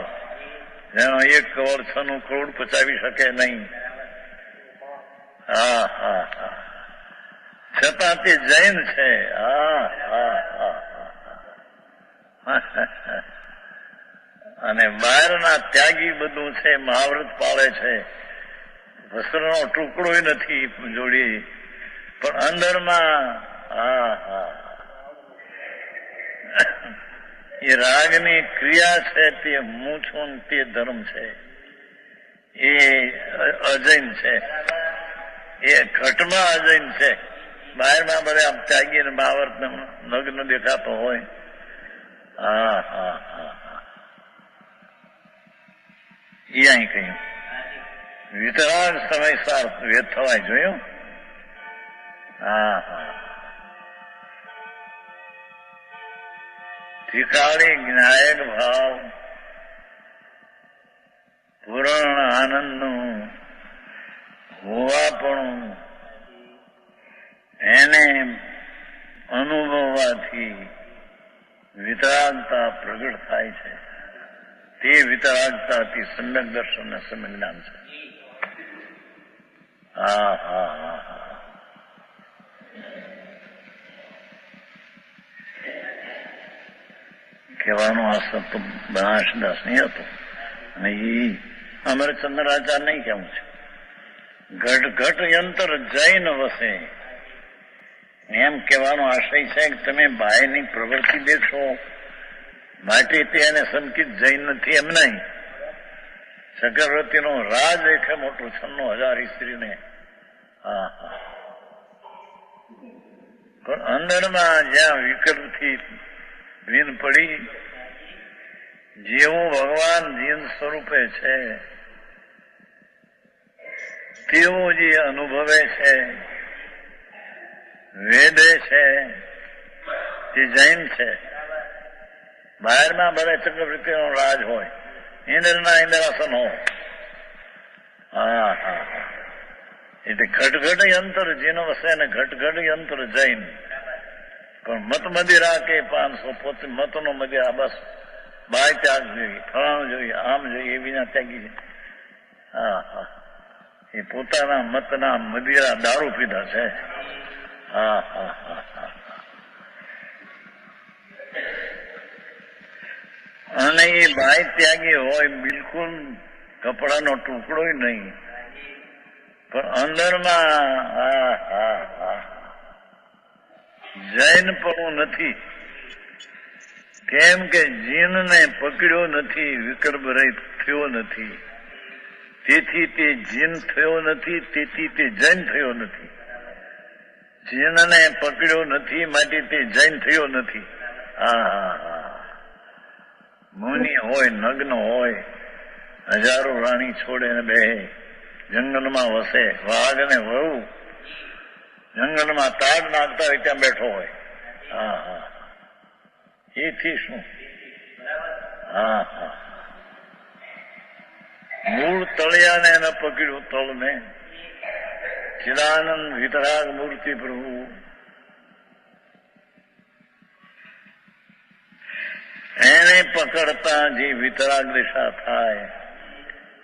જેનો 1 કરોડ 96 કરોડ પચાવી શકે નહીં. હા હા હા. છતાં તે જૈન છે. હા હા હા. અને બહારના ત્યાગી બધું છે, મહાવ્રત પાળે છે, વસ્ત્રનો ટુકડો નથી જોડી, પણ અંદરમાં હા હા એ રાગની ક્રિયા છે તે હું છું તે ધર્મ છે. એ અજૈન છે. એ ઘટમાં અજૈન છે. બહારમાં બધા આમ ત્યાગીને મહાવ્રત નગ્ન દેખાતો હોય. હા હા હા હા. એ અહીં કહ્યું વિતરાગ સમયસાર વેદ થવાય જોયું. હા હા. ત્રિકાળી જ્ઞાયક ભાવ પૂર્ણ આનંદનું હોવાપણું એને અનુભવવાથી વિતરાગતા પ્રગટ થાય છે. તે વિતરાગતાથી સમ્યક દર્શન અને સમ્યક જ્ઞાન છે. હા હા હા હા. કહેવાનો આ સત્ય બનાસદાસ નહીં હતો, અને એ અમરચંદ્રાચાર્ય નહીં કેવું છે. ઘટ ઘટ યંત્ર જૈન વસે. એમ કહેવાનો આશય છે કે તમે બાયની પ્રવૃત્તિ દેખશો માટે તે એને સંકિત જૈન નથી એમ નહીં. ચક્રવર્તીનો રાજ દેખે મોટું 96,000 સ્ત્રીને. હા હા. પણ અંદરમાં જ્યાં વિકલ્પથી ભીન પડી જેવું ભગવાન જીન સ્વરૂપે છે તેવું જે અનુભવે છે વેદે છે તે જૈન છે. બહારમાં બધા ચક્રવર્તીનો રાજ હોય, ઇન્દ્રના ઇન્દ્રાસન હોય. હા હા હા. એટલે ઘટઘટ યંત્ર જીન વસે ને ઘટઘટ યંત્ર જૈન. પણ મત મદિરા કે 500 પોતે મતનો મદિરા બસ બાય ત્યાગ જોઈએ, ફલાણું જોઈએ, આમ જોઈએ એ વિના ત્યાગી છે. હા હા. એ પોતાના મતના મદિરા દારૂ પીધા છે. હા હા હા હા. અને એ બાય ત્યાગી હોય, બિલકુલ કપડાનો ટુકડો નહીં, પણ અંદરમાં હા હા હા જૈન પણ નથી. કેમ કે જીનને પકડ્યો નથી, વિકલ્પ રહિત થયો નથી, તેથી તે જીન થયો નથી, તેથી તે જૈન થયો નથી. જીનને પકડ્યો નથી માટે તે જૈન થયો નથી. હા હા હા. મુનિ હોય, નગ્ન હોય, હજારો રાણી છોડે ને બે જંગલમાં વસે, વાઘ ને વહુ જંગલમાં તાડ નાખતા હોય ત્યાં બેઠો હોય. હા હા. એથી શું? હા હા. મૂળ તળિયાને ન પકડ્યું તળને, ચિદાનંદ વિતરાગ મૂર્તિ પ્રભુ. એને પકડતા જે વિતરાગ દિશા થાય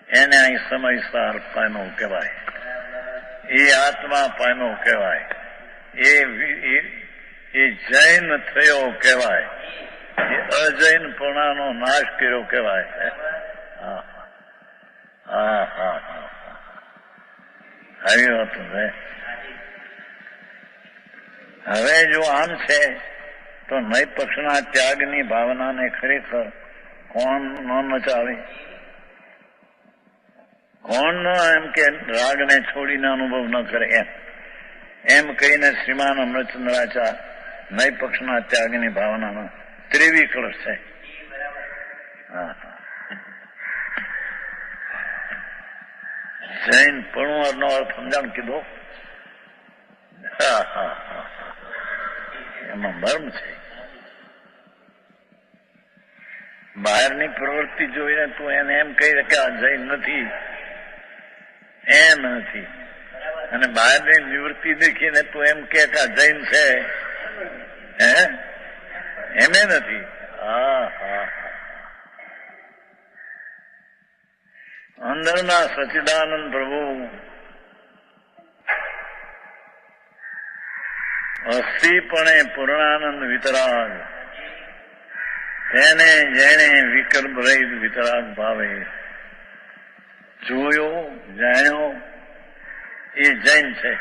એને અહીં સમયસાર પામ્યો કહેવાય. એ આત્મા પામ્યો કહેવાય. એ જૈન થયો કહેવાય. એ અજૈનપણાનો નાશ કર્યો કહેવાય. હા હા હા હા. આવી વાત છે. હવે જો આમ છે તો નય પક્ષના ત્યાગની ભાવનાને ખરેખર કોણ ન નચાવે? કોણ ન એમ કે રાગને છોડીને અનુભવ ન કરે? એમ કહીને શ્રીમાન અમૃતચંદ્રાચાર્ય નય પક્ષના ત્યાગની ભાવનામાં ત્રેવી કળશ છે. હા હા. જૈન પણ નો અર્થ સમજાણ કીધો. હા હા હા. એમાં મર્મ છે. બહારની પ્રવૃત્તિ જોઈને તું એને એમ કહી કે આ જૈન નથી, એમ નથી. અને બહારની નિવૃત્તિ દેખીને તું એમ કે આ જૈન છે, એમે નથી. હા હા. અંદરના સચિદાનંદ પ્રભુ અસ્થિપણે પૂર્ણાનંદ વિતરાગ, તેને જેણે વિકલ્પ રહિત વિતરાગ ભાવે જોયો જાણ્યો એ જૈન છે.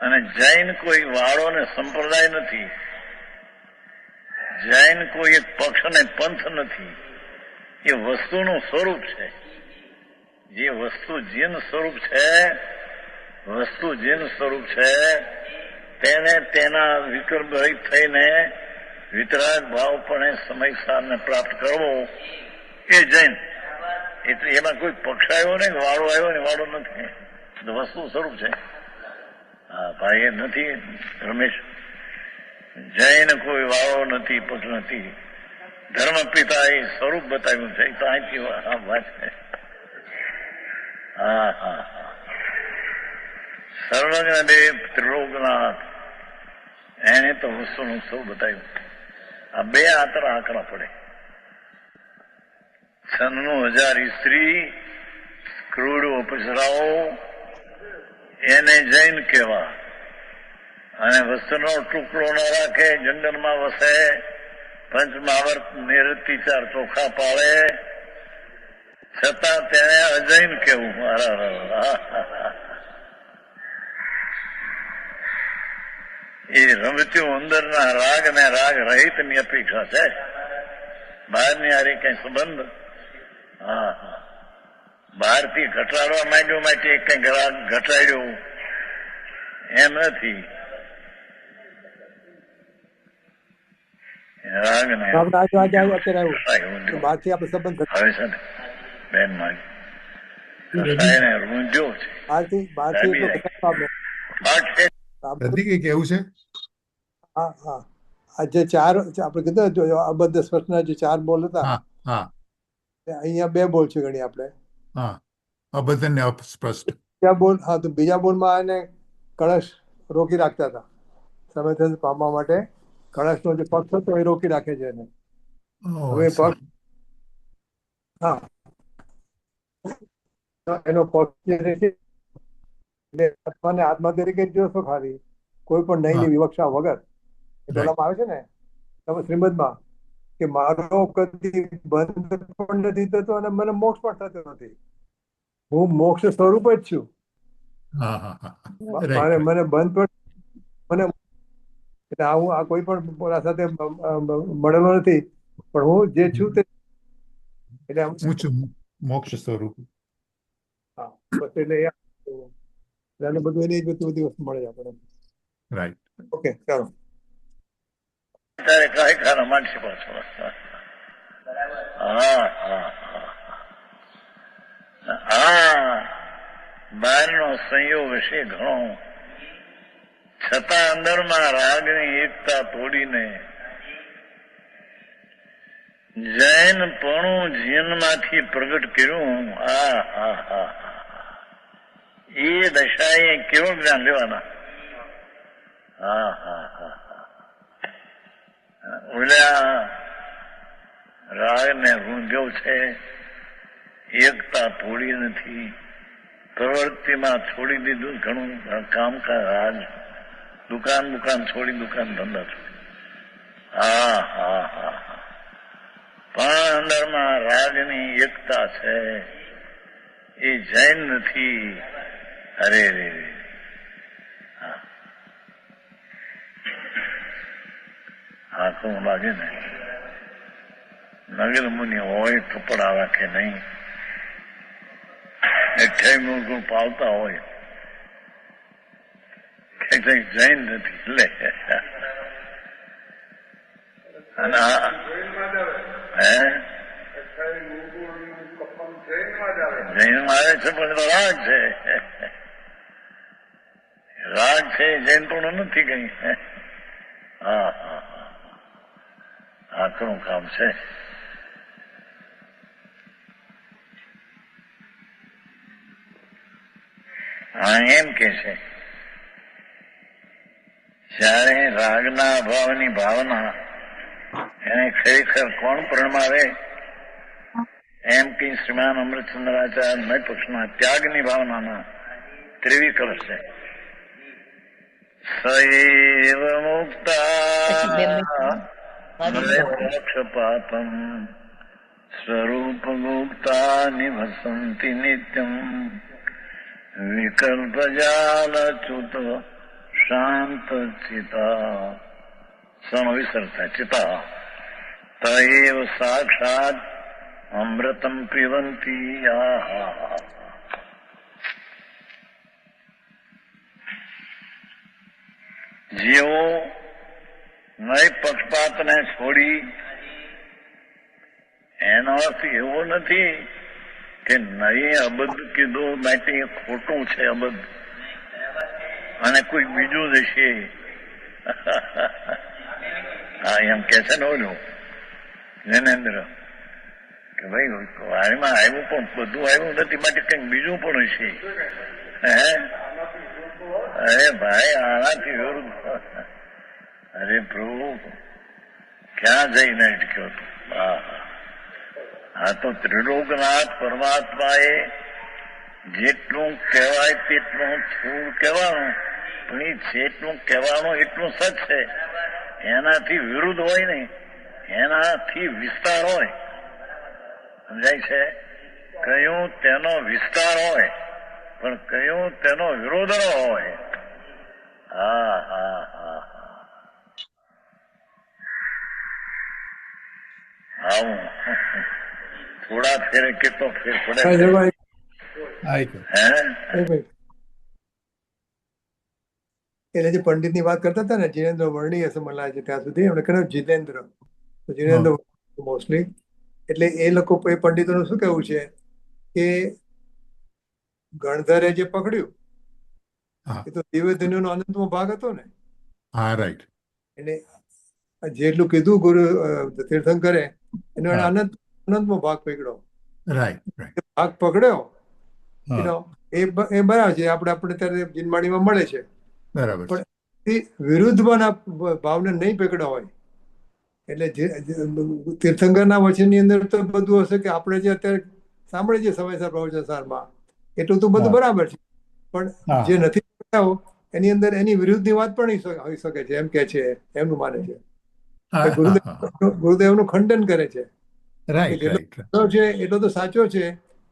અને જૈન કોઈ વાળો ને સંપ્રદાય નથી, જૈન કોઈ એક પક્ષ ને પંથ નથી. એ વસ્તુનું સ્વરૂપ છે. જે વસ્તુ જીન સ્વરૂપ છે, વસ્તુ જીન સ્વરૂપ છે, તેને તેના વિકલ્પ રહિત થઈને વિતરાગ ભાવપણે સમયસારને પ્રાપ્ત કરવો એ જૈન. એટલે એમાં કોઈ પક્ષ આવ્યો ને વાળો આવ્યો ને વાળો નથી, વસ્તુ સ્વરૂપ છે. હા ભાઈ, એ નથી રમેશ. જૈન કોઈ વાળો નથી, પક્ષ નથી. ધર્મ પિતા એ સ્વરૂપ બતાવ્યું છે. તો અહીંથી વાત છે. હા હા હા. સર્વજ્ઞદેવ ત્રિલોકનાથ એને તો વસ્તુનું સ્વરૂપ બતાવ્યું. આ બે આંકડા પડે. 96,000 સ્ત્રી, ક્રૂડ અપ્સરાઓ, એને જૈન કહેવા. અને વસ્તુનો ટુકડો ન રાખે, જંગલમાં વસે, પંચમાવર્ત નિરતિચાર ચોખા પાળે, છતાં તેને અજૈન કેવું. એ રમત્યું અંદરના રાગ ને રાગ રહિત ની અપેક્ષા છે. બહારની હારે કઈ સંબંધ બહારથી ઘટાડવા માંડ્યું માટે કઈક રાગ ઘટાડ્યું એમ નથી. રાગ ને આપણે આજે અત્યારે આવ્યું બહારથી આપણે સંબંધ હવે છે ને બેન મારી રૂંધ્યો છે. બહારથી એટલો ઘટાડો આપણે પ્રતિક કેવું છે? હા હા આ જે ચાર આપણે કીધું અબદ્ધ સ્પર્શના જે ચાર બોલ હતા હા હા અહીંયા 2 બોલ છે ગણી આપણે. હા અબદ્ધ ને અસ્પષ્ટ. બીજા બોલ હા તો બીજા બોલમાં એને કળશ રોકી રાખતા હતા. સમય પામવા માટે કળશનો જે પક્ષ હતો એ રોકી રાખે છે એને. હવે પક્ષ હા એનો પક્ષ જે છે આત્માને આત્મા તરીકે જ જોશો ખાલી, કોઈ પણ નહીંની વિવક્ષા વગર. પેલામાં આવે છે ને તમે શ્રીમદમાં કે મારો કદી બંધ પણ નથી થતો અને મને મોક્ષ પણ થતો નથી. હું મોક્ષ સ્વરૂપ જ છું. મને બંધ પણ મને એટલે હું આ કોઈ પણ પોલા સાથે મળેલો નથી, પણ હું જે છું તે એટલે હું છું મોક્ષ સ્વરૂપ. હા બસ એટલે બધું એની બધી વસ્તુ મળે છે આપણને. રાઈટ. ઓકે ચાલો. અત્યારે કઈ ખાના માંડશે પાછો. બહારનો સંયોગ છે ઘણો, છતાં અંદરમાં રાગની એકતા તોડીને જૈનપણું જીવનમાંથી પ્રગટ કર્યું. એ દશાએ કેવું જ્ઞાન લેવાના. ઓલા રાગ ને રૂંધ્યો છે, એકતા તોડી નથી, પ્રવૃત્તિમાં છોડી દીધું ઘણું કામકાજ, દુકાન છોડી દુકાન ધંધા છોડી. પણ અંદરમાં રાગની એકતા છે, એ જૈન નથી. અરે રે આંખો લાગે ને નગર મુનિ હોય કપડા રાખે નહીં, 28 ગુણ પાવતા હોય, કઈ જૈન નથી. લે અને જૈનમાં આવે છે પણ રાગ છે. રાગ છે જૈન પણ નથી કઈ. આકરું કામ છે. એમ કે છે જ્યારે રાગના અભાવની ભાવના એને ખરેખર કોણ પરમાવે? એમ કે શ્રીમાન અમૃતચંદ્રાચાર્ય નય પક્ષના ત્યાગની ભાવનાના 23 કળશ છે. સૈવ મુક્તા મોક્ષપાતમ સ્વરૂપ મુક્તા નિવસંતિ નિત્યમ વિકલ્પજાલચ્યુત શાંત ચિતા સમવિસર્તા ચિતા તૈવ સાક્ષાત અમૃતમ પીવંતી. જેઓ નય પક્ષપાતને છોડી, એનો અર્થ એવો નથી કે નયે અબદ્ધ કીધું માટે ખોટું છે અબદ્ધ અને કોઈ બીજું જ હશે. એમ કે છે ને ઓલું જ્ઞાનેન્દ્ર કે ભાઈ વાણીમાં આવ્યું પણ બધું આવ્યું નથી માટે કંઈક બીજું પણ હશે. અરે ભાઈ આનાથી વિરુદ્ધ. અરે પ્રભુ ક્યાં જઈને અટક્યો હતો. આ તો ત્રિલોકનાથ પરમાત્માએ જેટલું કહેવાય તેટલું થોડું કહેવાનું, પણ એ જેટલું કહેવાનું એટલું સચ છે. એનાથી વિરુદ્ધ હોય ને, એનાથી વિસ્તાર હોય. સમજાય છે? કયું તેનો વિસ્તાર હોય પણ કયું તેનો વિરોધ ન હોય. હા હા હા આવું થોડા ફેરે કેટલો ફેર પડે છે. હે એટલે જે પંડિતની વાત કરતા હતા ને, જીનેન્દ્ર વર્ણી હશે મને લાગે છે ત્યાં સુધી, એમણે કહ્યું જીતેન્દ્ર, તો જીનેન્દ્ર મોસ્ટલી, એટલે એ લોકો એ પંડિતોનું શું કહેવું છે કે ગણધરે જે પકડ્યું એ તો દિવ્ય ધન્યુનો અનંતમો ભાગ હતો ને. હા, રાઈટ. એટલે જેટલું કીધું ગુરુ તીર્થંકરે એનો એને અનંતમો ભાગ પકડ્યો. રાઈટ. ભાગ પકડ્યો એ બરાબર છે, આપણે ત્યારે જીનવાણીમાં મળે છે. બરાબર. પણ એ વિરુદ્ધમાં ભાવને નહીં પકડ્યો હોય એટલે તીર્થંકરના વચનની અંદર તો બધું હશે કે આપણે જે અત્યારે સાંભળીએ છીએ સમયસર પ્રવચન સારમાં એટલું તો બધું બરાબર છે, પણ જે નથી પકડાયો એની અંદર એની વિરુદ્ધની વાત પણ હોઈ શકે છે, એમ કે છે, એમનું માને છે. ગુરુદેવનું ખંડન કરે છે કે જેટલો છે એટલો તો સાચો છે,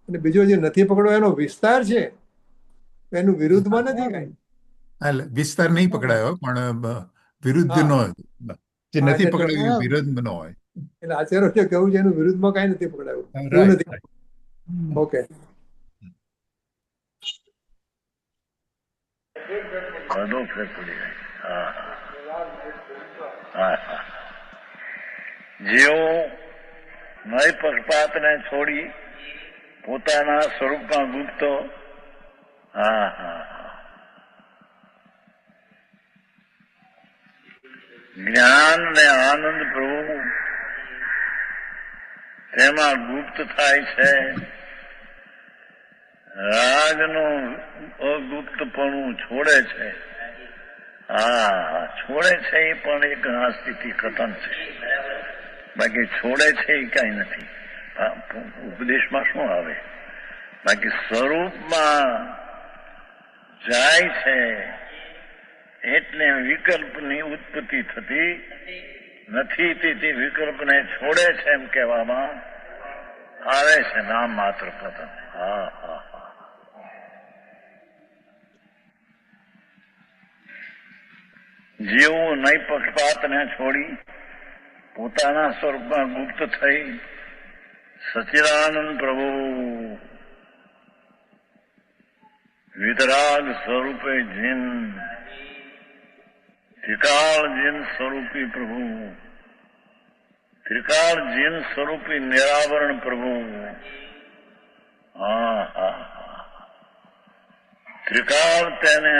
અને બીજો જે નથી પકડ્યો એનો વિસ્તાર છે એનું વિરુદ્ધમાં નથી કઈ. વિસ્તાર નહીં પકડાયો પણ વિરુદ્ધ નો, જે નથી પકડાયું વિરોધ નો હોય. એટલે આચાર્ય જે કહ્યું છે એનું વિરુદ્ધમાં કઈ નથી પકડાયું, એવું નથી. ઓકે, બધો ફેર પડી જાય. જેઓ નય પક્ષપાતને છોડી પોતાના સ્વરૂપમાં ગુપ્ત, હા હા જ્ઞાન ને આનંદ પ્રભુ તેમાં ગુપ્ત થાય છે. રાગનું અગુપ્તપણું છોડે છે. હા, છોડે છે એ પણ એક આ સ્થિતિ કથન છે, બાકી છોડે છે એ કઈ નથી. ઉપદેશમાં શું આવે, બાકી સ્વરૂપમાં જાય છે એટલે વિકલ્પની ઉત્પત્તિ થતી નથી. તેથી વિકલ્પને છોડે છે એમ કહેવામાં આવે છે, નામ માત્ર કથન. હા હા હા. જેવું નય પક્ષપાતને છોડી પોતાના સ્વરૂપમાં ગુપ્ત થઈ સચિદાનંદ પ્રભુ વિતરાગ સ્વરૂપે જીન ત્રિકાળ જીન સ્વરૂપી પ્રભુ, ત્રિકાળ જીન સ્વરૂપી નિરાવરણ પ્રભુ. હા હા ત્રિકાળ તેને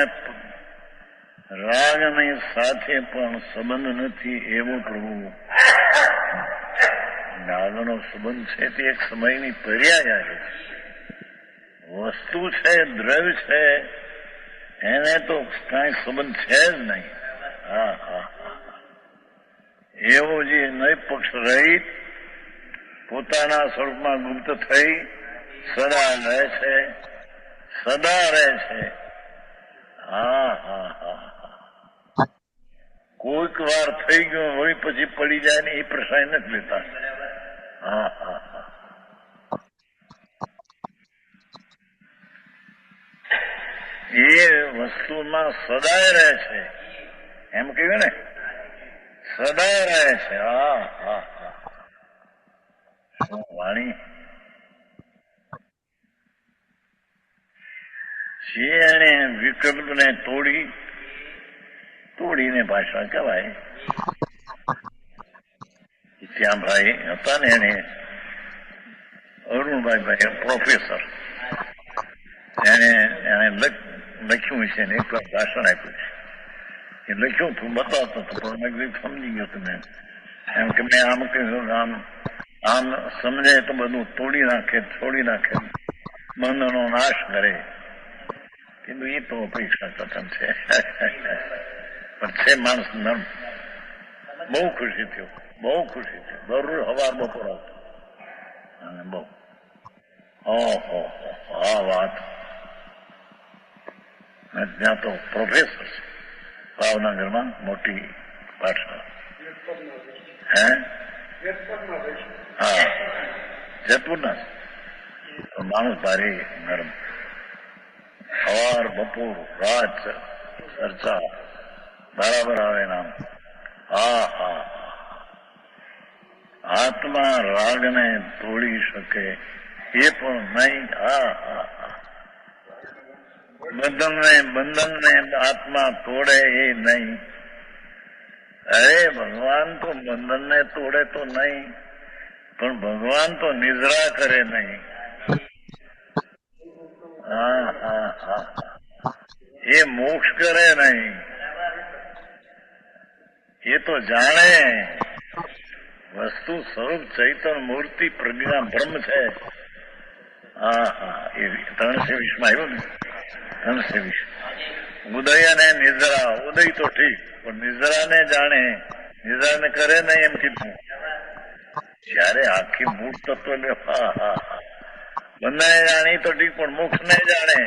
રાગની સાથે પણ સંબંધ નથી એવો પ્રભુ. નાગનો સંબંધ છે તે એક સમયની પર્યાય આવે છે. વસ્તુ છે, દ્રવ્ય છે, એને તો કઈ સંબંધ છે જ નહીં. હા હા એવો જે નય પક્ષ રહિત પોતાના સ્વરૂપમાં ગુપ્ત થઈ સદા રહે છે, સદા રહે છે. હા હા હા. કોઈક વાર થઈ ગયું હોય પછી પડી જાય ને એ પ્રશ્ન નથી લેતા. હા હા હા. એ વસ્તુમાં સદાય રહે છે એમ કહ્યું ને, સદાય રહે છે. હા હા હા. વાણી એને વિકલ્પને તોડીને ભાષા કહેવાય. ત્યાં ભાઈ હતા ને એને અરુણભાઈ પ્રોફેસર, એને લખ્યું છે ને એક વાર ભાષણ આપ્યું છે. એ લખ્યું તું બતાવતો હતો પણ મેં સમજી ગયો તમે એમ કે મેં આમ કહ્યું, આમ સમજે તો બધું તોડી નાખે, છોડી નાખે, બંધનો નાશ કરે. કીધું એ તો અપેક્ષા કથન છે પણ છે માણસ નર્મ. બહુ ખુશી થયો, બહુ ખુશી થયો. દરરોજ હવાર બપોર આવતો અને બહુ ઓહો આ વાત. ત્યાં તો પ્રોફેસર છે ભાવનગરમાં મોટી પાઠશાળા. હે હા જેતપુરના તો માણસ ભારે નરમ. સવાર બપોર રાત ચર્ચા બરાબર આવે નામ. હા હા આત્મા રાગને તોડી શકે એ પણ નહીં. હા હા બંધનને આત્મા તોડે એ નહીં. અરે ભગવાન તો બંધનને તોડે તો નહીં, પણ ભગવાન તો નિદ્રા કરે નહીં. હા હા હા એ મોક્ષ કરે નહીં, એ તો જાણે વસ્તુ સ્વરૂપ ચૈતન્ય મૂર્તિ પ્રજ્ઞા બ્રહ્મ છે. હા હા એ 320 માં આવ્યું ને, 320 ઉદય અને નિદ્રા. ઉદય તો ઠીક, પણ નિદ્રાને જાણે, નિદ્રાને કરે નહીં એમ કીધું. જયારે આખી મૂળ તત્વ ને હા હા બંને જાણી તો ઠીક, પણ મોક્ષ ને જાણે.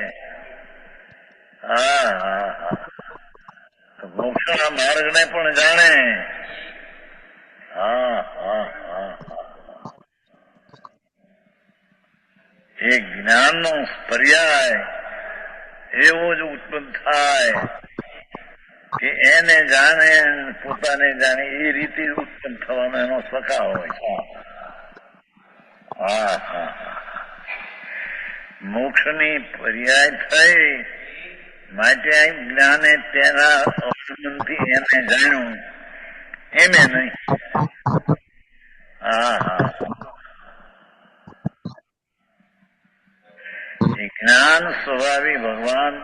હા હા હા મોક્ષના માર્ગ ને પણ જાણે. હા હા હા એ જ્ઞાનનો પર્યાય એવો જ ઉત્પન્ન થાય કે એને જાણે પોતાને જાણે એ રીતે ઉત્પન્ન થવાનો એનો સ્વભાવ હોય. હા હા મોક્ષની પર્યાય થઈ માટે જ્ઞાને તેના અવલંબનથી એને જાણ્યું એમે નહીં. હા હા જ્ઞાન સ્વભાવી ભગવાન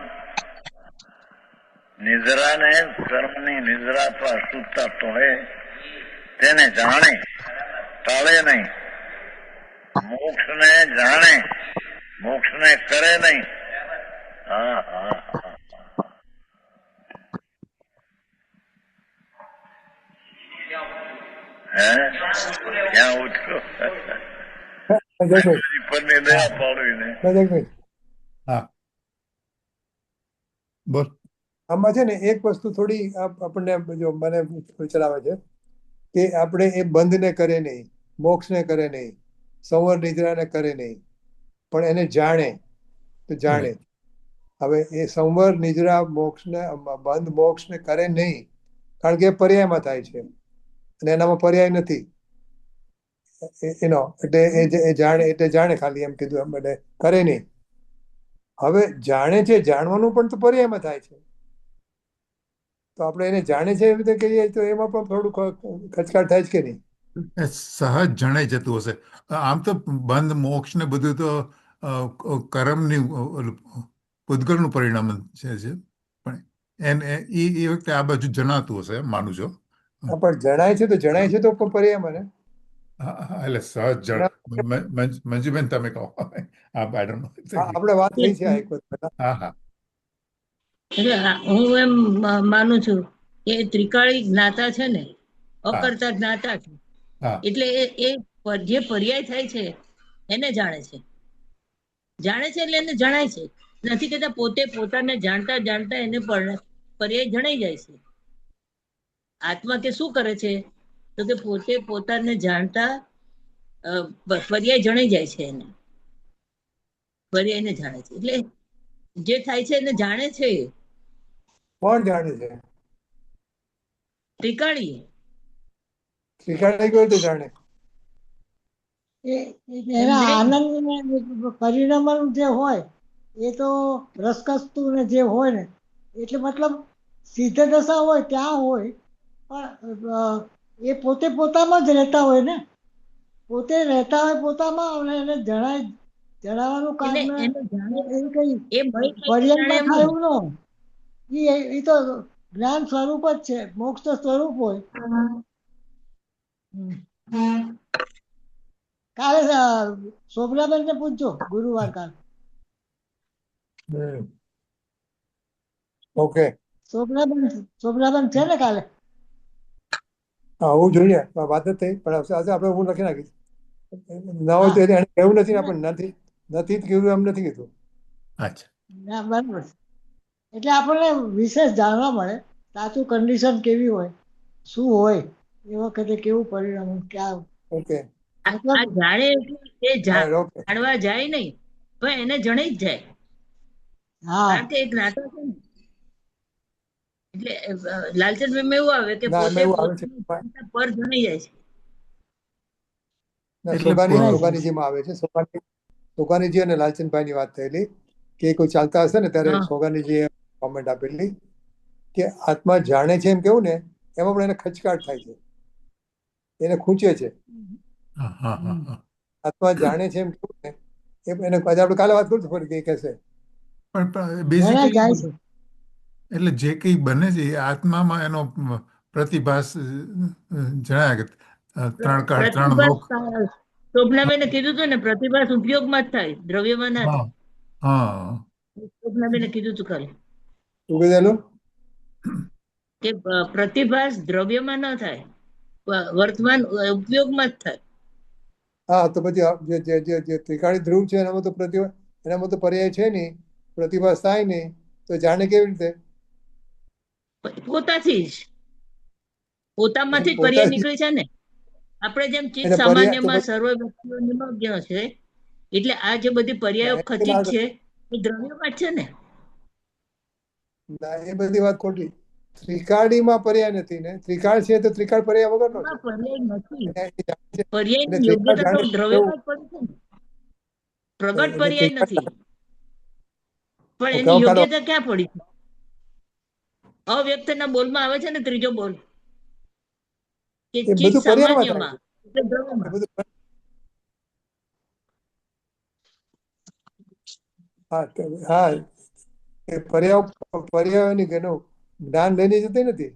નિદ્રાને કર્મની નિદ્રા તો અશુદ્ધતા તોડે તેને જાણે, ટાળે નહીં. મોક્ષને જાણે, મોક્ષને કરે નહીં. હા હા હે ક્યાં ઉઠ્યો પરની દયા પાડવીને. જગભાઈ, હા બોલ. આમાં છે ને એક વસ્તુ થોડી આપણને જો મને ચલાવે છે કે આપણે એ બંધને કરે નહીં, મોક્ષને કરે નહીં, સંવર નિદ્રાને કરે નહીં, પણ એને જાણે તો જાણે. હવે એ સંવર નિદ્રા મોક્ષને બંધ મોક્ષને કરે નહીં, કારણ કે એ પર્યાયમાં થાય છે અને એનામાં પર્યાય નથી એનો. એટલે એ જાણે, એટલે જાણે ખાલી એમ કીધું એમ, એટલે કરે નહીં. હવે જાણે છે, જાણવાનું પણ તો પર્યાયમાં થાય છે, તો આપણે એને જાણે છે એવી રીતે કહીએ તો એમાં પણ થોડું ખચકાટ થાય છે કે નહીં? એ સહજ જણાઈ જતું હશે. આમ તો બંધ મોક્ષ ને બધું તો કર્મની પૂતગલનું પરિણામ છે, પણ એ વખતે આ બાજુ જણાતું હશે એમ માનું છો. પણ જણાય છે તો જણાય છે તો પણ પર્યાયમાં ને. એટલે સહજ મંજુબેન તમે કહો આ પેટર્ન. આપણે વાત થઈ છે આ એક વખત. હા હા એટલે હું એમ માનું છું કે ત્રિકાળી જ્ઞાતા છે ને, અકર્તા જ્ઞાતા છે. એટલે એ જે પર્યાય થાય છે એને જાણે છે. જાણે છે એટલે એને જણાય છે. નથી કહેતા પોતે પોતાને જાણતા જાણતા એને પર્યાય જણાઈ જાય છે. આત્મા કે શું કરે છે તો કે પોતે પોતાને જાણતા પર્યાય જણાઈ જાય છે. એને પર્યાયને જાણે છે, એટલે જે થાય છે એને જાણે છે. કોણ જાણે છે? ત્રિકાળી. ત્રિકાળી કઈ રીતે જાણે? એના આનંદ પરિણામ જે હોય એ તો રસકસતું ને જે હોય ને, એટલે મતલબ સિદ્ધ દશા હોય ત્યાં હોય, પણ એ પોતે પોતામાં જ રહેતા હોય ને, પોતે રહેતા હોય પોતામાં, અને એને જણાવવાનું કામ પર્યાયમાં થાય એવું ન હોય. એ તો જ્ઞાન સ્વરૂપ જ છે, મોક્ષ સ્વરૂપ હોય. કાલે શોભનાબેન ને પૂછજો ગુરુવાર કાલ. ઓકે, શોભનાબેન છે ને કાલે? હા હોવું જોઈએ, વાત જ થઈ. પણ આપણે હું લખી નાખીશ. ના હોય તો એને કેવું નથી, આપણે નથી કેવું એમ નથી કીધું. અચ્છા, બરાબર. એટલે આપણને વિશેષ જાણવા મળે સાચું કન્ડિશન કેવી હોય, શું હોય, એ વખતે કેવું પરિણામ ક્યાં. ઓકે, આ જાણે એટલે એ ઓકે જાણવા જાય નહીં, પણ એને જણી જ જાય, હા કારણ કે એક જ્ઞાતા છે ને. એટલે લાલચંદ એમાં એવું આવે કે ના એમાં પોતે એવું આવે છે પોતાની પર જણી જાય છે. ના, એટલે સોગાનીજીમાં આવે છે. સોગાનીજી અને લાલચંદભાઈ ની વાત થયેલી કે કોઈ ચાલતા હશે ને ત્યારે હા. સોગાનીજીએ કોમેન્ટ આપેલી કે આત્મા જાણે છે એમ કેવું ને એમાં પણ એને ખચકાટ થાય છે, એને ખૂંચે છે. હા હા હા હા. આત્મા જાણે છે એમ કેવું ને એને આજે આપણે કાલે વાત કરીશું ફરી કઈ કહેશે. પણ જણાય બેઝિકલી જાય છે. એટલે જે કંઈ બને છે એ આત્મામાં એનો પ્રતિભાસ જણાય કે ત્રણ કાળ ત્રણ લોક. પ્રતિભાસ શોભનાબેને કીધું હતું ને, પ્રતિભાસ ઉપયોગમાં જ થાય, દ્રવ્યમાં ના હા થાય. હા શોભનાબેને કીધું હતું કાલે શું કીધેલું? કે પ્રતિભાસ દ્રવ્યમાં ન થાય, વર્તમાન ઉપયોગમાં જ થાય. હા તો પછી જે ત્રિકાળી ધ્રુવ છે એનામાં તો પર્યાય છે નહીં, પ્રતિભાસ થાય નહીં તો જાણે કેવી રીતે? પોતાથી જ, પોતામાંથી જ પર્યાય પોતાથી નીકળી છે ને. આપણે જેમ ચિત્ત એને પર્યાય તો સામાન્યમાં સર્વ વ્યક્તિઓ નિમગ્ન છે, એટલે આ જે બધી પર્યાયો ખચિત છે એ દ્રવ્યમાં જ છે ને. ના, એ બધી વાત ખોટી. ત્રિકાળીમાં પર્યાય નથી ને, ત્રિકાળ છે તો ત્રિકાળ પર્યાય વગરનો છે. એમાં પર્યાય નથી. એને એ જાણે છે. એટલે પર્યાયની ત્રિકાળ યોગ્યતા તો જાણે છે દ્રવ્યમાં જ પડી છે ને, પ્રગટ એટલે પર્યાય નથી. પણ ઓકે એની હવે કાઢો. યોગ્યતા ક્યાં પડી છે? અવ્યક્તના બોલમાં આવે છે ને, ત્રીજો બોલ, કે એ ચિત્ત બધું પર્યાયમાં થાય સામાન્યમાં એટલે છે. એ દ્રવ્યમાં. બધું હા એ પર્યાવરણની એનું જ્ઞાન લઈને જતી નથી,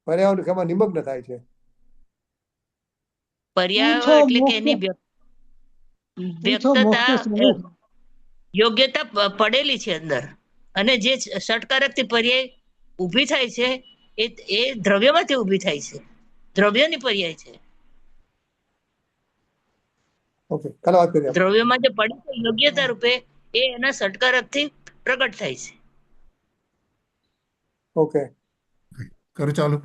પર્યાવરણ એમાં નિમગ્ન થાય છે. પર્યાયો પૂછો એટલે કે એની મોક્ષ પૂછો મોક્ષ વ્યક્તતા સ્વરૂપ. યોગ્યતા પડેલી છે અંદર, અને જે ષટકારકથી પર્યાય ઊભી થાય છે એ દ્રવ્યમાંથી ઊભી થાય છે, દ્રવ્યની પર્યાય છે. ઓકે કાલે વાત કરીએ આપણે. દ્રવ્યમાં જે પડે છે યોગ્યતા રૂપે, એ એના ષટકારકથી પ્રગટ થાય છે. ઓકે કરું ચાલુ.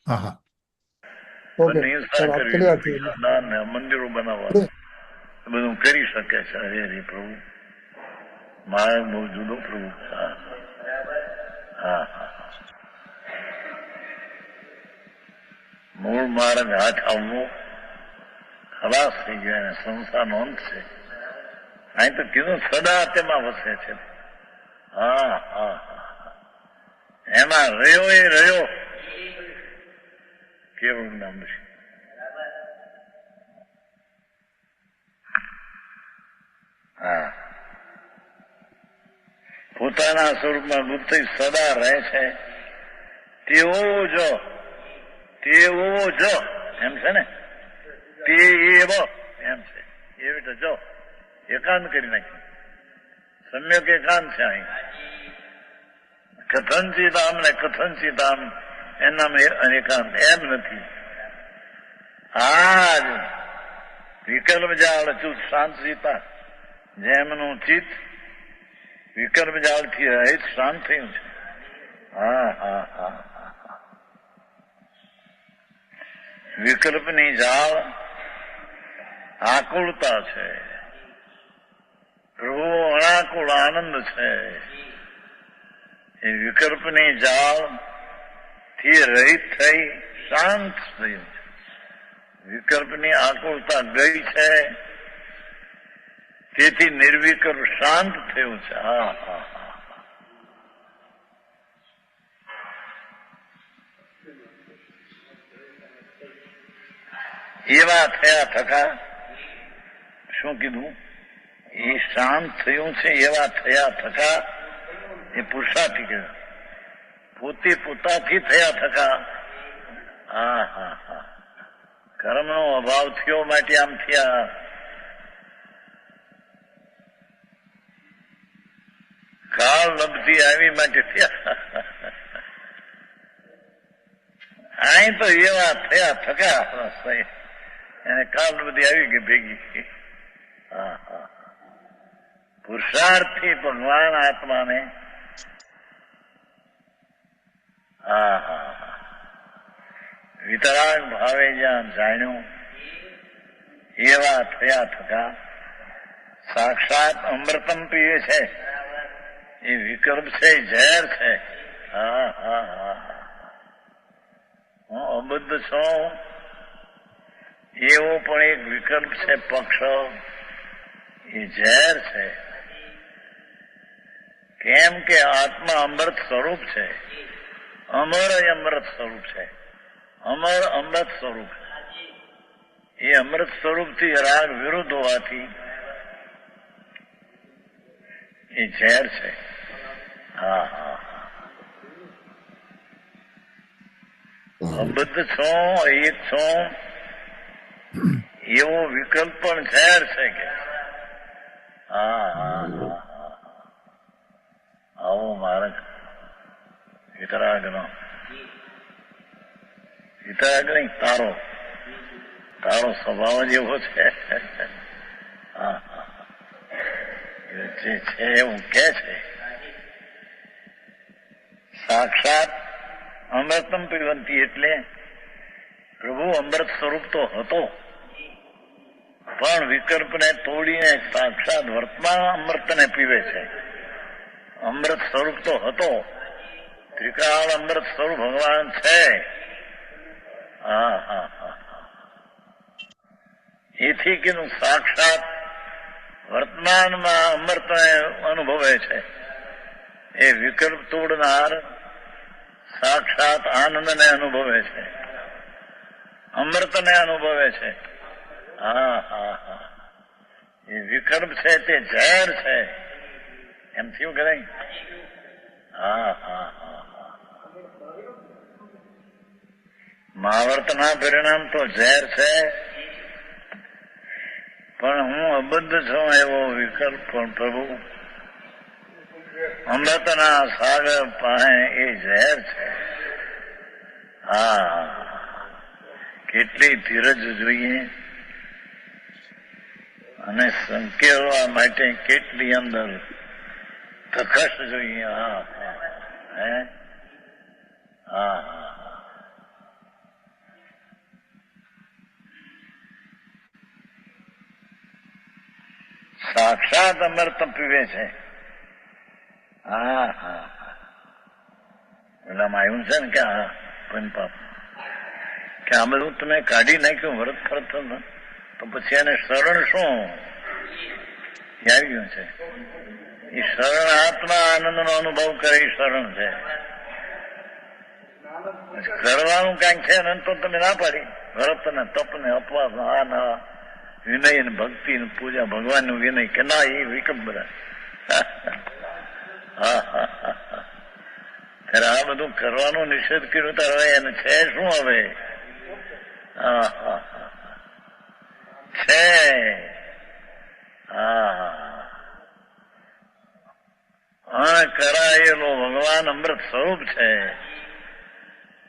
હા હા ઓકે ચાલો કેટલી વાર થઈ? મંદિરો બનાવવા બધું કરી શકે છે. હરે પ્રભુ, મારે બહુ જુદો પ્રભુ. હા હા હા. મૂળ માર્ગ હાથ આવવું ખલાસ થઈ ગયો અને સંસારનો અંત છે. અહીં તો કીધું સદા તેમાં વસે છે. હા હા એમાં રહ્યો એ રહ્યો કેવું નામ છે. હા, પોતાના સ્વરૂપમાં વૃત્તિ સદા રહે છે. તેવો જ એમ છે ને, તે એવો એમ છે. એવી રીતે જો એકાંત કરી નાખ્યું, સમ્યક એકાંત છે. અહીં કથનચિતામ ને કથનચિતામ એના એકાંત એમ નથી. આ જ વિકલ્પ જાળ ચૂત શાંત સીતા, જેમનું ચિત્ત વિકલ્પ જાળથી રહિત શાંત થયું છે. હા હા હા. વિકલ્પની જાળ આકુળતા છે, પ્રભુ અનાકુળ આનંદ છે. એ વિકલ્પની જાળ થી રહિત થઈ શાંત થયું છે. વિકલ્પની આકુળતા ગઈ છે, તેથી નિર્વિકલ્પ શાંત થયું છે. હા હા હા. એવા થયા થકા શું કીધું? એ શાંત થયું છે એવા થયા થકા એ પુરુષાર્થી કહેવાય. પોતે પોતાથી થયા થકા. હા હા હા. કર્મનો અભાવ થયો માટે આમ થયા. કાળ લબ્ધી આવી માટે થયા. અહીં તો એવા થયા થકા એને કાળ બધી આવી ગઈ ભેગી. હા હા. પુરુષાર્થથી ભગવાન આત્માને હા હા હા વિતરાગ ભાવે જ્યાં જાણ્યું એવા થયા થતા સાક્ષાત અમૃતમ પીવે છે. એ વિકલ્પ છે, ઝેર છે. હા હા હા, હું અબદ્ધ છું એવો પણ એક વિકલ્પ છે, પક્ષ. એ ઝેર છે. કેમ કે આત્મા અમૃત સ્વરૂપ છે. અમર અમૃત સ્વરૂપ છે. અમર અમૃત સ્વરૂપ. એ અમૃત સ્વરૂપથી રાગ વિરુદ્ધ હોવાથી એ ઝેર છે. હા હા, અબદ્ધ છું, એક છું એવો વિકલ્પ પણ ઝેર છે કે. હા હા હા, આવો માર્ગ વિતરાગનો. વિતરાગ નહીં, તારો સ્વભાવ જ એવો છે. હા હા, જે છે એવું કે છે. સાક્ષાત અમૃતમ પીવંતી એટલે પ્રભુ અમૃત સ્વરૂપ તો હતો, પણ વિકલ્પને તોડીને સાક્ષાત વર્તમાન અમૃતને પીવે છે. અમૃત સ્વરૂપ તો હતો, ત્રિકાળ અમૃત સ્વરૂપ ભગવાન છે. હા હા હા, એથી કીધું સાક્ષાત વર્તમાનમાં અમૃતને અનુભવે છે. એ વિકલ્પ તોડનાર સાક્ષાત આનંદને અનુભવે છે, અમૃતને અનુભવે છે. હા હા હા, એ વિકલ્પ છે તે ઝેર છે. એમ થયું કે નહીં? હા હા હા, મહાવર્તના પરિણામ તો ઝેર છે, પણ હું અબદ્ધ છું એવો વિકલ્પ પણ પ્રભુ અમૃતના સાગર પાસે એ ઝેર છે. હા, કેટલી ધીરજ જોઈએ અને સંકેલવા માટે કેટલી અંદર તકશ જોઈએ. હા હે, હા હા, સાક્ષાત અમૃત પીવે છે. હા હા, પેલામાં આવ્યું છે ને કે હા પંપાપ કે આ બધું તમે કાઢી નાખ્યું વ્રત ફરત તો પછી એને શરણ શું આવી ગયું છે. એ શરણ આત્મા આનંદનો અનુભવ કરે એ શરણ છે. કરવાનું કઈક છે ને તો તમે ના પાડી. વ્રત ને તપ ને અપવાસ આ ના વિનય ને ભક્તિ ને પૂજા ભગવાન નું વિનય કે ના એ વિકલ્પ બધા. હા હા હા, ત્યારે આ બધું કરવાનો નિષેધ કર્યો ત્યારે હવે એને છે શું હવે? હા હા છે. હા, કરાયેલો ભગવાન અમૃત સ્વરૂપ છે,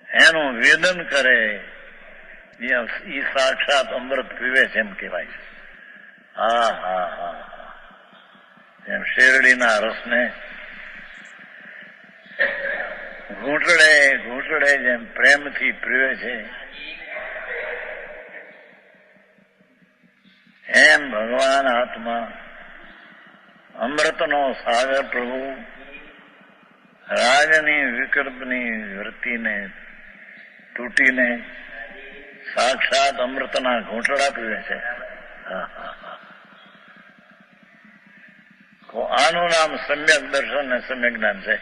એનું વેદન કરે એ સાક્ષાત અમૃત પીવે છે એમ કહેવાય. હા હા હા, એમ શેરડીના રસને ઘૂંટડે જેમ પ્રેમથી પીવે છે એમ ભગવાન આત્મા અમૃતનો સાગર પ્રભુ રાજની વિકલ્પની વૃત્તિને તૂટીને સાક્ષાત અમૃતના ઘૂંટડા પીવે છે. આનું નામ સમ્યક દર્શન ને સમ્યક જ્ઞાન છે.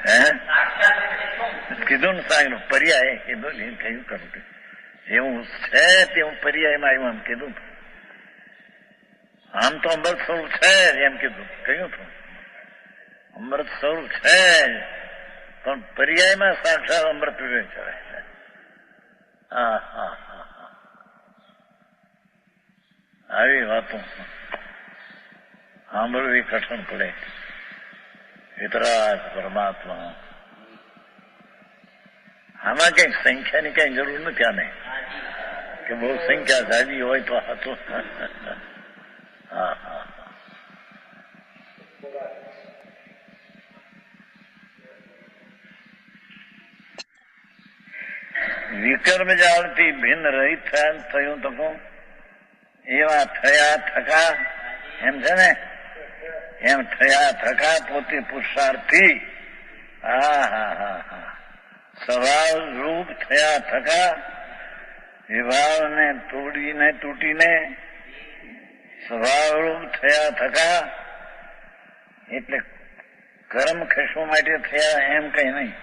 હે કીધું ને સાહેબ પર્યાય કીધું ને કયું કરું જેવું છે તેવું પર્યાયમાં આવ્યું એમ કીધું. આમ તો અમૃત સ્વરૂપ છે એમ કીધું, કહ્યું હતું અમૃત સ્વરૂપ છે પણ પર્યાયમાં સાક્ષાત અમૃત પીવે છે. હા હા હા, આવી વાતો સાંભળવી કઠણ પડે. વિતરાગ પરમાત્મા આમાં કઈ સંખ્યાની કઈ જરૂર નથી. આને કે બહુ સંખ્યા જાજી હોય તો હતું. હા હા, વિકર્મ જાળથી ભિન્ન રહિત થયું તો કહું એવા થયા થકા એમ છે ને, એમ થયા થકા પોતે પુરુષાર્થી સ્વભાવ રૂપ થયા થકા વિભાવને તોડીને તૂટીને સ્વભાવ રૂપ થયા થકા. એટલે કર્મ ખસવા માટે થયા એમ કઈ નહીં,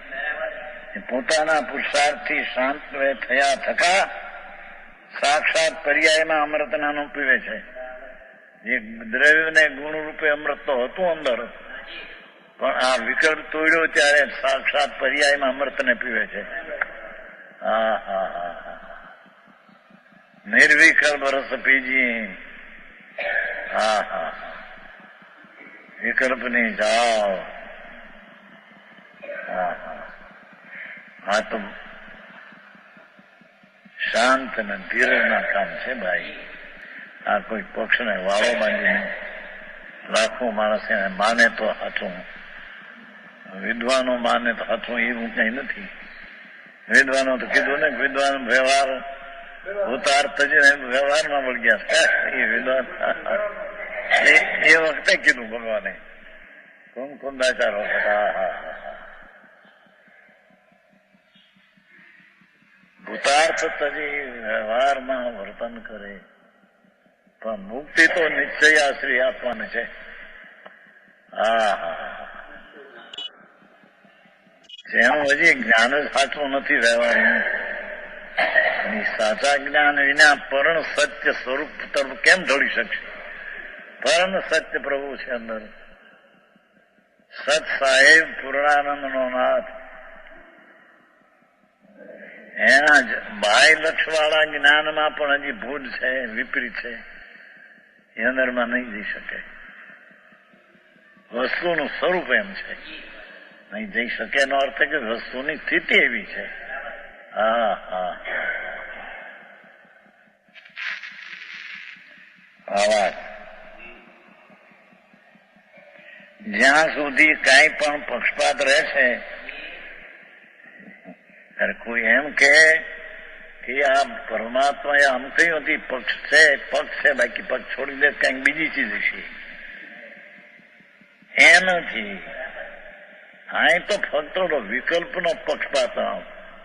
પોતાના પુરુષાર્થથી શાંત થયા થકા સાક્ષાત પર્યાયમાં અમૃતનાનું પીવે છે. જે દ્રવ્યને ગુણ રૂપે અમૃત તો હતું અંદર, પણ આ વિકલ્પ તોડ્યો ત્યારે સાક્ષાત પર્યાયમાં અમૃતને પીવે છે. નિર્વિકલ્પ રસ પીજી. વિકલ્પની જાઓ. આ તો શાંત અને ધીરજના કામ છે ભાઈ. આ કોઈ પક્ષને વાળો બાંધીને રાખવું, માણસ એને માને તો હાથું, વિદ્વાનો માને તો હાથું, એવું કઈ નથી. વિદ્વાનો તો કીધું ને, વિદ્વાન વ્યવહાર ઉતાર તજીને વ્યવહારમાં વળી ગયા. એ વિદ્વાન એ વખતે કીધું ભગવાને કુંદાચાર વખત. ભૂતાર્થ તજી વ્યવહારમાં વર્તન કરે, પણ મુક્તિ તો નિશ્ચય આશ્રય આપવાની છે. જેનું હજી જ્ઞાન જ સાચું નથી વ્યવહારનું. સાચા જ્ઞાન વિના પરણ સત્ય સ્વરૂપ તરફ કેમ ઢળી શકશે? પરણ સત્ય પ્રભુ છે અંદર. સત સાહેબ પૂર્ણાનંદ નો નાથ, એના બાહ્ય લક્ષ વાળા જ્ઞાનમાં પણ હજી ભૂલ છે, વિપરીત છે, એ અંદરમાં નહીં જઈ શકે. વસ્તુનું સ્વરૂપ એમ છે, નહીં જઈ શકે એનો અર્થ કે વસ્તુની સ્થિતિ એવી છે. જ્યાં સુધી કઈ પણ પક્ષપાત રહે છે, કોઈ એમ કે આ પરમાત્મા આમ કહ્યું હતી પક્ષ છે, બાકી પક્ષ છોડી દે કઈક બીજી ચીજ છે, એ નથી. અહીં તો ફક્ત વિકલ્પનો પક્ષપાત.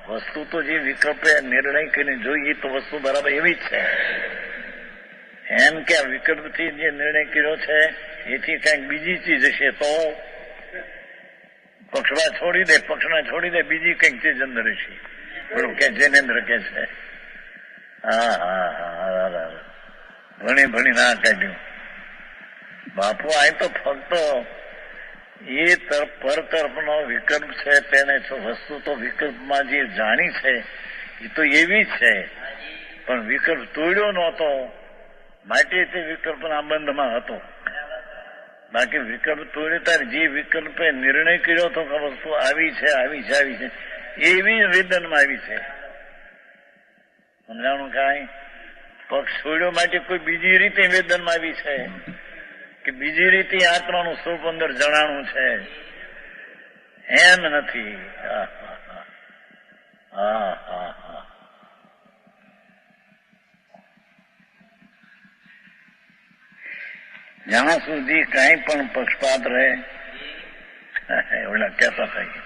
વસ્તુ તો જે વિકલ્પે નિર્ણય કરીને જોઈએ તો વસ્તુ બરાબર એવી જ છે. એમ કે આ વિકલ્પથી જે નિર્ણય કર્યો છે એથી કઈક બીજી ચીજ હશે તો પક્ષપાત છોડી દે, પક્ષને છોડી દે, બીજી કઈક ચીજ અંદર હશે. બોલું કે જૈનેન્દ્ર કે છે. ભણી ના કાઢ્યું બાપુ. આ તો ફક્ત એ પર તરફનો વિકલ્પ છે, તેને વસ્તુ તો વિકલ્પમાં જે જાણી છે એ તો એવી જ છે, પણ વિકલ્પ તોડ્યો નહોતો માટે તે વિકલ્પના બંધમાં હતો. બાકી વિકલ્પ તોડ્યો ત્યારે જે વિકલ્પે નિર્ણય કર્યો હતો કે વસ્તુ આવી છે, એવી વેદનમાં આવી છે. સમજાણું? કાંઈ પક્ષ છોડ્યો માટે કોઈ બીજી રીતે વેદનમાં આવી છે કે બીજી રીતે આત્માનું સ્વરૂપ અંદર જણાણું છે, એમ નથી. જ્યાં સુધી કઈ પણ પક્ષપાત રહે, એવડા કહેતા થાય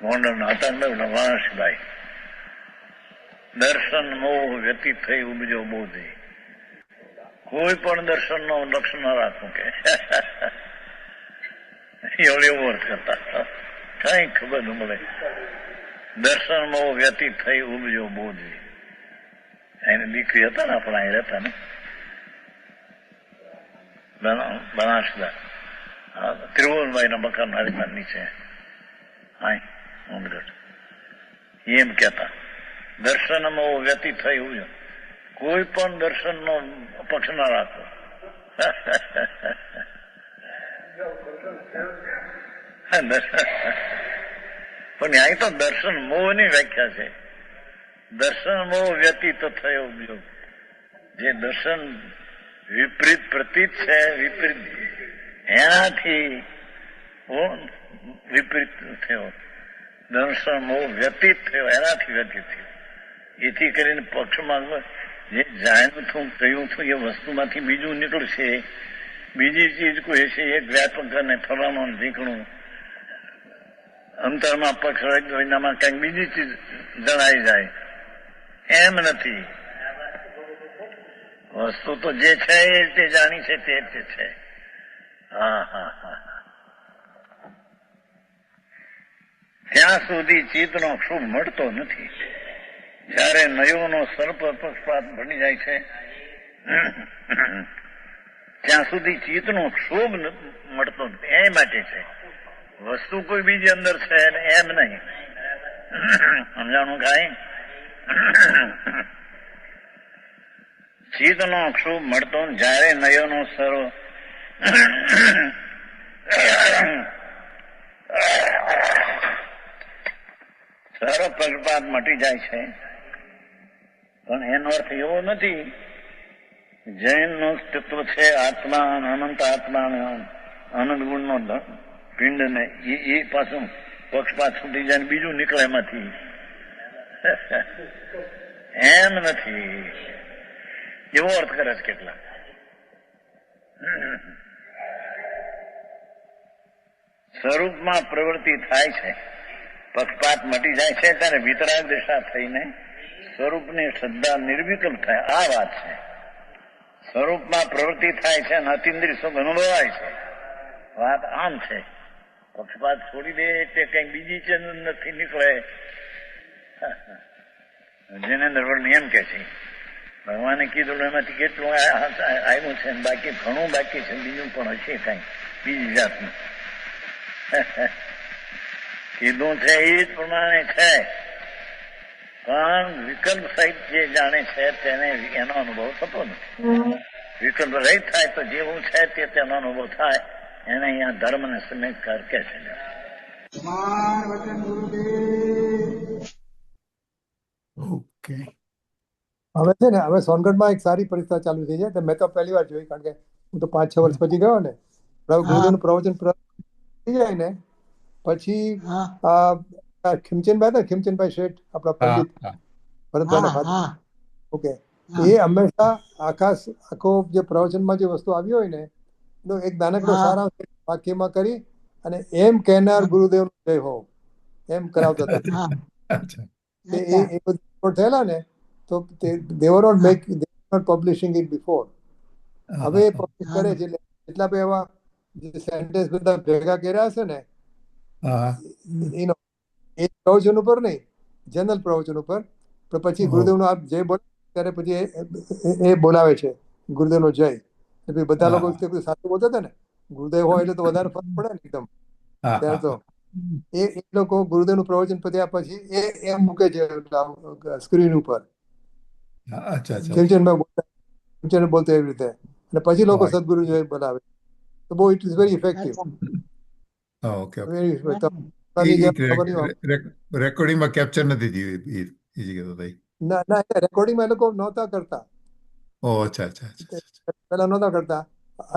ગોંડલના હતા ને વાણસભાઈ, દર્શન મોહ વ્યતીત થઈ ઉપજો બોધે. કોઈ પણ દર્શન નો લક્ષ્ય ન રાખવું કે એવો અર્થ કરતા, કઈ ખબર ન મળે. દર્શન મોહ વ્યતીત થઈ ઉપજો બોધે. એની દીકરી હતા ને આપણા અહીં રહેતા ને બનાસદા, ત્રિભુવનભાઈ ના મકાન હરિમાન નીચે એમ કેતા દર્શનમાં વ્યતીત થયું, કોઈ પણ દર્શન નો પક્ષ ના રાખો. પણ અહીં તો દર્શન મોહ ની વ્યાખ્યા છે. દર્શન મોહ વ્યતીત થયો. જે દર્શન વિપરીત પ્રતીત છે, વિપરીત એનાથી વિપરીત થયો. દર્શન મોહ વ્યતીત થયો, એનાથી વ્યતીત થયો. એથી કરીને પક્ષમાં જે જાણ્યું હતું કહ્યું હતું એ વસ્તુમાંથી બીજું નીકળશે, બીજી ચીજ કોઈ છે, એક વ્યાપક અને ફલાણું નીકળું, અંતરમાં પક્ષ હોય એનામાં કઈક બીજી ચીજ જણાઈ જાય. એમ નથી. વસ્તુ તો જે છે એ તે જાણી છે તે છે. હા હા હા. ત્યાં સુધી ચિત્તનો ક્ષોભ મળતો નથી. જયારે નયોનો સર્પ પક્ષપાત બની જાય છે ત્યાં સુધી ચિત્તનો ક્ષોભ મળતો નથી. એ માટે છે વસ્તુ કોઈ બીજી અંદર છે એમ નહીં. સમજાણું કાંઈ? ચિત્તનો ક્ષોભ મળતો જયારે નયોનો સર્વ સર્વ પક્ષપાત મટી જાય છે. પણ એનો અર્થ એવો નથી જૈન નું તત્વ છે આત્મા, અનંત આત્મા, અનંત ગુણ નો પિંડ ને એ પાછું પક્ષપાત છૂટી જાય બીજું નીકળે એમાંથી. એમ નથી. એવો અર્થ કરે છે કેટલા. સ્વરૂપમાં પ્રવૃત્તિ થાય છે, પક્ષપાત મટી જાય છે ત્યારે વિતરાગ દિશા થઈને સ્વરૂપની શ્રદ્ધા નિર્વિકલ્પ થાય. આ વાત છે. સ્વરૂપમાં પ્રવૃત્તિ થાય છે અને અતિન્દ્રિય સુખ અનુભવાય છે. વાત આમ છે. પક્ષપાત છોડી દે એટલે કઈ બીજી ચીજ નથી નીકળે. જિનેન્દ્ર વર્ણિ એમ કે છે ભગવાને કીધું એમાંથી કેટલું આવ્યું છે, બાકી ઘણું બાકી છે, બીજું પણ હશે કઈ બીજી જાતનું. કીધું છે એ જ પ્રમાણે છે, પણ વિકલ્પ સહિત જે જાણે છે તેને એનો અનુભવ થતો નથી. વિકલ્પ રહિત થાય તો જેવું છે તે તેનો અનુભવ થાય. એને અહીંયા ધર્મ ને સમીકર કે છે. ઓકે. હવે છે ને, હવે સોનગઢમાં એક સારી પરિસ્થિતિ ચાલુ થઈ છે. મેં તો પહેલી વાર જોઈ, કારણ કે હું તો 5-6 વર્ષ પછી ગયો ને. ગુરુદેવનું પ્રવચન થઈ જાય ને પછી ખીમચંદભાઈ શેઠ, આપણા પંડિત ભરતભાઈ. ઓકે, એ હંમેશા આખો જે પ્રવચનમાં જે વસ્તુ આવી હોય ને એનો એક નાનકડો સારાંશ વાક્યમાં કરી અને એમ કહેનાર ગુરુદેવ જય હો એમ કરાવતા હતા. એ બધું થયેલા ને તો they were not publishing it before. હવે પબ્લિશ કરે છે. એટલા બે એવા જે સેન્ટેન્સ બધા ભેગા કર્યા છે ને એ પ્રવચન ઉપર નહીં, જનરલ પ્રવચન ઉપર. પણ પછી ગુરુદેવનો આપ જય બોલે ત્યારે પછી એ બોલાવે છે ગુરુદેવનો જય. પછી બધા લોકો સાથે બોલતા હતા ને, ગુરુદેવ હોય એટલે તો વધારે ફરક પડે ને એકદમ. ત્યારે તો એ લોકો ગુરુદેવનું પ્રવચન પત્યા પછી એમ મૂકે છે સ્ક્રીન ઉપર. ખીમચંદ બોલતા એવી રીતે, અને પછી લોકો સદગુરુ જય બોલાવે. તો બહુ ઇટ ઇઝ વેરી ઇફેક્ટિવ. રેકોર્ડિંગમાં કેપ્ચર નથી થયું. ના, રેકોર્ડિંગમાં એ લોકો નહોતા કરતા. પેલા નહોતા કરતા.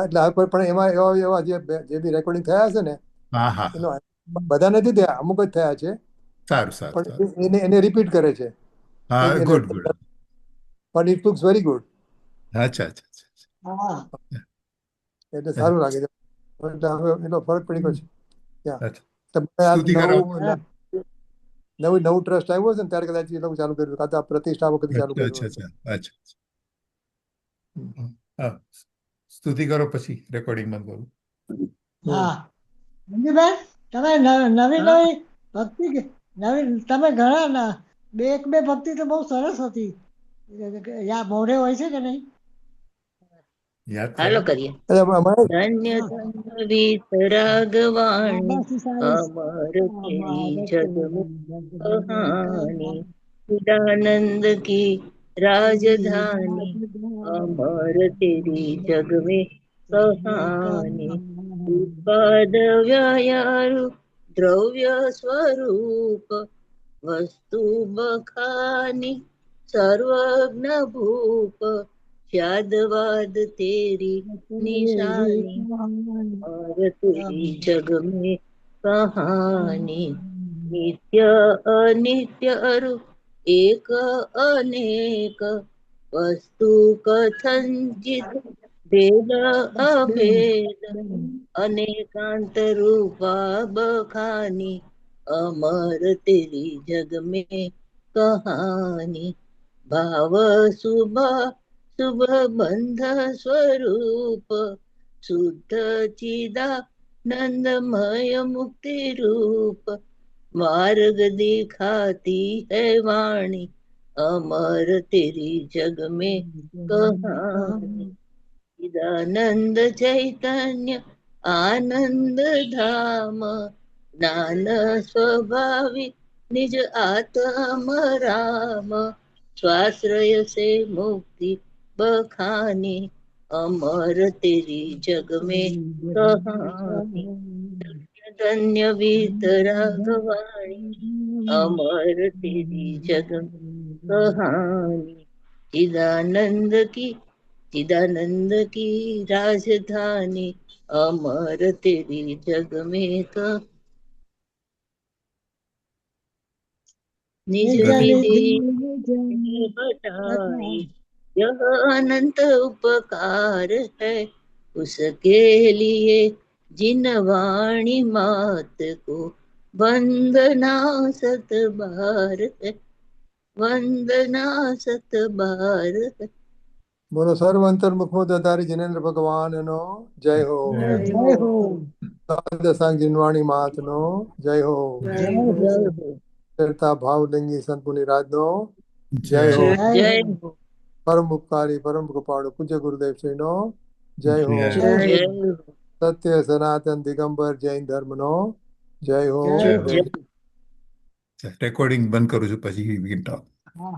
એટલે પણ એમાં એવા જે બી રેકોર્ડિંગ થયા છે ને એનો બધા નથી થયા, અમુક જ થયા છે. પણ એને રિપીટ કરે છે. પણ ઇટ લુક્સ વેરી ગુડ. એટલે સારું લાગે છે. એટલે હવે એનો ફરક પડી ગયો છે. નવું ટ્રસ્ટ આવ્યું છે ને ત્યારે કદાચ એ લોકો ચાલુ કર્યું, કાં તો પ્રતિષ્ઠા વખતે ચાલુ કર્યું. સ્તુતિ કરો પછી રેકોર્ડિંગ બંધ કરું. તમે નવી ભક્તિ તમે ઘણા બે ભક્તિ તો બહુ સરસ હતી. મોઢે હોય છે કે નહીં? હાલો કરીએ. ધન્ય ધન્ય વિતરાગવાણી અમર તેરી જગ કહાની, સદાનંદ કી રાજધાની અમર તેરી જગ में कहानी, उत्पाद व्ययारु द्रव्य स्वरूप वस्तु बखानी, सर्वज्ञ भूप यादवाद तेरी निशानी और तेरी जग में कहानी. નિત્ય અનિત્ય અરુ એક અનેક વસ્તુ કથંચિત ભેદ અભેદ अनेकांत रूपा बखानी अमर तेरी जग में कहानी भाव शुभ शुभ बंध स्वरूप शुद्ध चिदानंदमय मुक्ति रूप मार्ग दिखाती है वाणी अमर तेरी जग में कहानी चिदानंद चैतन्य आनंद धाम ज्ञान स्वभावी निज आत्म राम स्वाश्रय से मुक्ति बखानी अमर तेरी जग में कहानी धन्य वीतरागवाणी अमर तेरी जग में कहानी चिदानंद की राजधानी अमर तेरी जग में तो निज विधि बताई यह अनंत उपकार है उसके लिए जिन वाणी मात को वंदना सत बार है वंदना सत बार है બોલો સર્વ અંતર્મુખ ધારી જિનેન્દ્ર ભગવાન નો જય હો જય હો દશાંગ જીનવાણી માત નો જય હો જય હો કરતા ભાવલિંગી સંતપુની રાજ નો જય હો જય હો પરમ ઉપકારી પરમ કૃપાળુ પૂજ્ય ગુરુદેવ શ્રી નો જય હો જય હો સત્ય સનાતન દિગંબર જૈન ધર્મ નો જય હો જય જય રેકોર્ડિંગ બંધ કરું છું પછી we can talk. હા